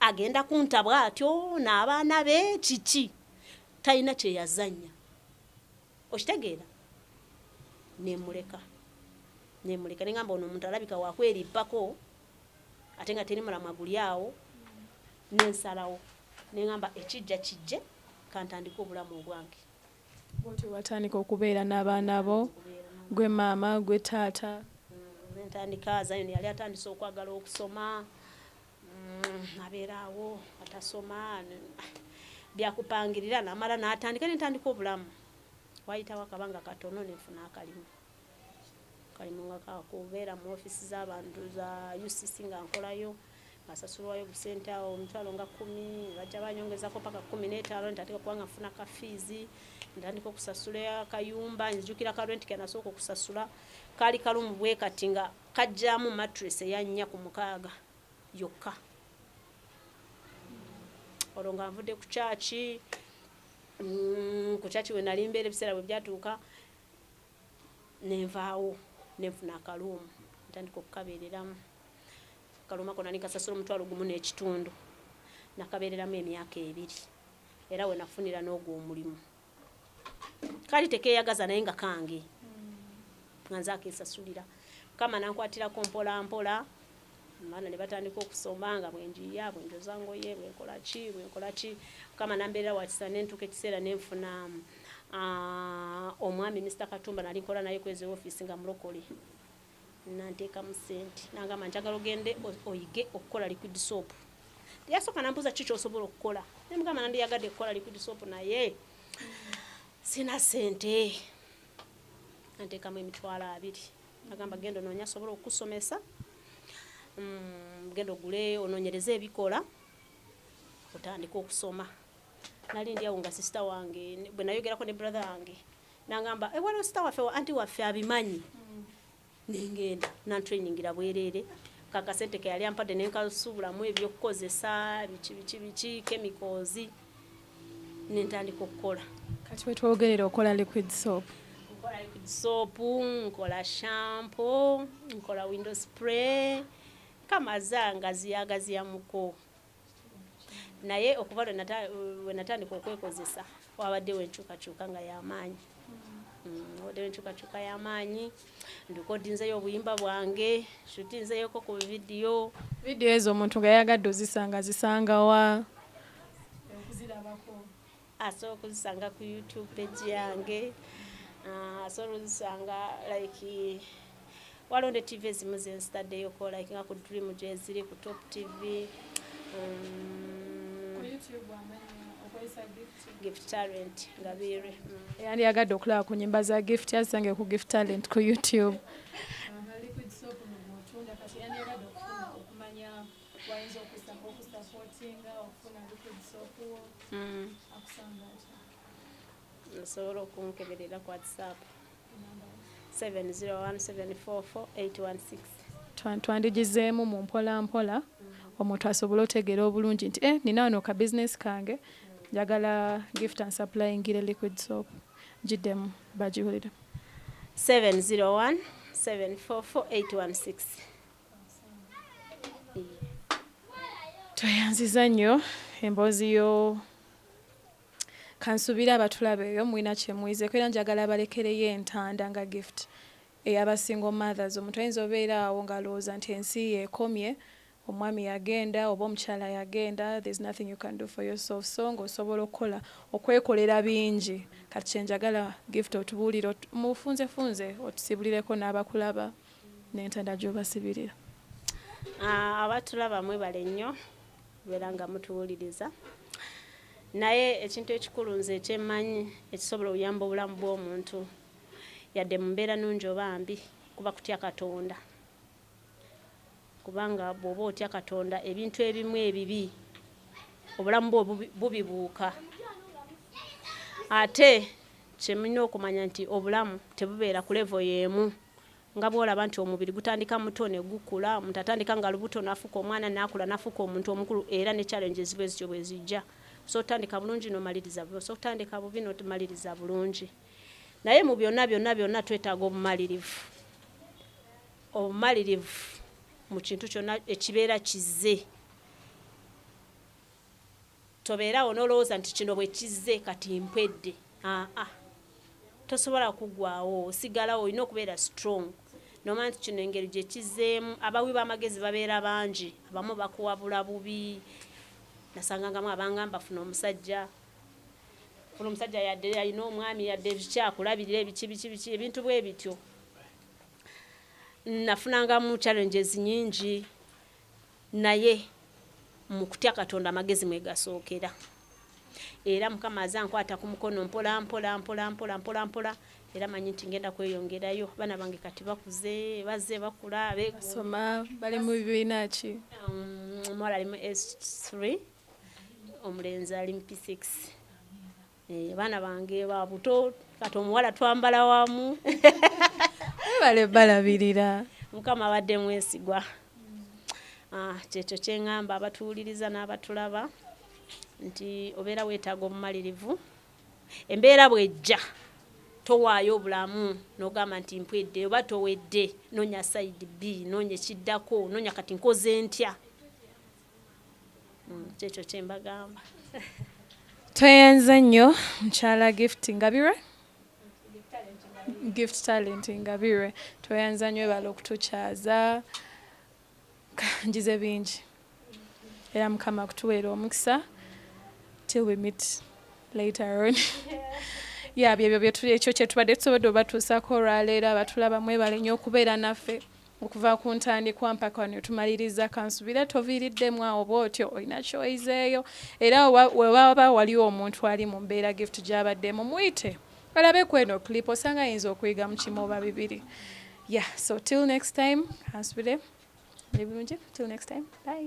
Speaker 3: Agenda kuntabwa atyo n'abaana be kiki? Talina kye yazannya. Okitegeera? Nemuleka nengamba ono omuntu alabika wakwerippako ate nga teri mulamu aguli awo. Nensalawo nengamba ekijja kijje kantandika obulamu obwange.
Speaker 2: Bw'otyo watandika okubeera n'abaana bo, gwe maama gwe taata.
Speaker 3: Nentandika Zion yali atandise okwagala okusoma. Abeera awo atasoma byakupangirira namala n'atandika nentandika obulamu. Wayitawo akabanga katono nenfuna akalimu nga kakubeera mu ofiisi z'abantu za UCC nga nkolayo ngasasulwayo busente awo omitwalo nga 10 bajja banyongezako paka 15 ntandika kuba nga nfuna ka fees ntandika okusasula akayumba nzijukira ka rent kanasooka okusasula kali kalumu bwe kati nga kajjamu mattress eya 4 ku 6 yokka. Olwo nga nvudde ku chaachi we nali mbeera ebiseera bwe byatuuka nenvaawo nenfuna akaluumu ntandika okukabeereramu. Akaluumu ako nali kasasula omutwalo gumu n'ekitundu nakabeereramu emyaka 2 era we nafunira n'ogwo omulimu. Kali tekeeyagaza naye nga kange nga nze akeesasulira. Mukama nankwatirako mpola mpola abaana ne batandika okusoma nga bwenjiya bwenjoza ngoye bwenkola ki. Mukama nambeerera wakisa nentuuka ekiseera nenfuna omwami Mr. Katumba nali nkola naye kwezi ofiisi nga mulokole. Nanteekamu ssente nangamba njagala ogende oyige okukola liquid soap. Yasooka nambuuza ki ky'osobola okukola. Ne mugamba nandiyagadde okukola liquid soap naye sina ssente. Nanteekamu emitwalo 2. Nagamba genda onoonya asobola okukusomesa. Genda ogule onoonyereze ebikola otandika okusoma. Nali ndi awo nga sister wange bwe nayogerako ne brother wange nangamba waliwo sister waffe anti waffe abimanyi. Nengenda nantrainingira bwereere kakasente ke yali ampadde nenkasubulamu ebyokukozesa biki chemicals nentandika okukola.
Speaker 2: Kati we twogerera okola liquid soap.
Speaker 3: Nkola liquid soap, nkola shampoo, nkola window spray kamaza ziyagaziyamuko. Naye okuva lwe natandika okwekozesa wabaddewo enkyukakyuka nga y'amaanyi. Wabaddewo enkyukakyuka y'amaanyi. Ndikodinzeyo obuyimba bwange, shutinzeyoko ku vidiyo.
Speaker 2: Vidiyo ezo omuntu nga yagadde ozisanga wa?
Speaker 3: asobola okuzisanga ku YouTube page yange, asobola okuzisanga like walonde TV ezimu zenstaddeyo like nga ku Dream gye ziri ku Top TV, Gift Talent Ngabire.
Speaker 2: Yani yagadde okulaba ku nyimba za Gift yasange ku Gift Talent ku YouTube. Liquid soap n'otunda kati yani yagadde okumanya wayinza okusupportinga okufuna liquid soap akusanga
Speaker 3: osobola okunkeberera ku WhatsApp 701744816.
Speaker 2: Twandigizeemu mu mpola omuntu asobola otegeera obulungi nti nina wano ka business kange njagala Gift and Supply ngire liquid soap giddemu bagiwulira
Speaker 3: 701744816.
Speaker 2: Tweyanziza nnyo emboozi yo kansubira abatulaba eyo mwina kyemuyizeeko era njagala abalekereyo entanda nga Gift ey'abasingle mothers. Omuntu ayinza obeera awo ng'alowooza nti ensi yeekomye, omwami yagenda oba omukyala yagenda, there's nothing you can do for yourself, so ng'osobola okukola okwekolera bingi. Kati kyenjagala Gift otubuulire mufunzefunze otusibulireko n'abakulaba n'entanda gy'obasibirira.
Speaker 3: Abatulaba mwebale nnyo beera nga mutuwuliriza, naye ekintu ekikulu nze ekyemmanyi ekisobola okuyamba obulamu bw'omuntu yadde mu mbeera nnungi oba mbi kuba kutya Katonda. Kubanga bw'oba otya Katonda ebintu ebimu ebibi obulamu bwo bubibuuka. Ate kyemulina okumanya nti obulamu tebubeera ku level y'emu. Nga bw'olaba nti omubiri gutandika muto ne gukula, omuntu atandika nga lubuto n'afuka omwana n'akula n'afuka omuntu omukulu, era ne challenges bwe zityo bwe zijja. So otandika bulungi n'omaliriza bulungi, so otandika bubi n'omaliriza bulungi. Naye mu byonna twetaaga obumalirivu. Obumalirivu mu kintu kyonna ekibeera kizze. Tobeerawo n'olowooza nti kino bwe kizze kati mpedde. Tosobola kuggwaawo, osigalawo, olina okubeera strong. Nomanya nti kino engeri gye kizzeemu, abawi b'amagezi babeera bangi, abamu bakuwabula bubi. Nasangangamu abangamba funa omusajja yadde alina omwami yadde ebikyakulabirira ebiki ebintu bwe bityo. Nafunangamu challenges nyingi, naye mu kutya Katonda amagezi mwe gasookera. Era Mukama azankwata ku mukono mpola era manyi nti ngenda kweyongerayo. Bana bange kati bakuze, bazze bakula,
Speaker 2: basoma, bali mu bibiina ki?
Speaker 3: Omwala ali mu S3, omulenzi ali mu P6. Bana bange babuto, kati omuwala twambala wamu.
Speaker 2: Bale balabirira.
Speaker 3: Mukama abadde mwesigwa. Kyekyo kyeŋŋamba abatuwuliriza n'abatulaba nti obeera weetaaga obumalirivu. Embeera bw'ejja towaayo obulamu n'ogamba nti mpwedde oba towedde, noonya side B, noonya ekiddako, noonya kati nkoze ntya. Kyekyo kye mbagamba.
Speaker 2: Tweyanza nnyo mukyala Gift Ngabire. Gift Talent Ngabire. Tweyanza nnyo ebala okutukyaza. Njize bingi. Era Mukama kutuweera omukisa. Till we meet later on. Byebyo ekyo kye tubadde tusobodde obatuusaako olwaleero. Abatulaba mwebale nnyo okubeera naffe okuva ku ntandikwa mpaka ne tumaliriza. Kansubira toviiriddemu awo bw'otyo olina kyoyizeeyo. Era we waba waliwo omuntu ali mu mbeera Gift gy'abaddemu muyite alabe ku eno clip osanga ayinza okuyiga mu kimu oba bibiri. So till next time, kansubire. Till next time. Bye.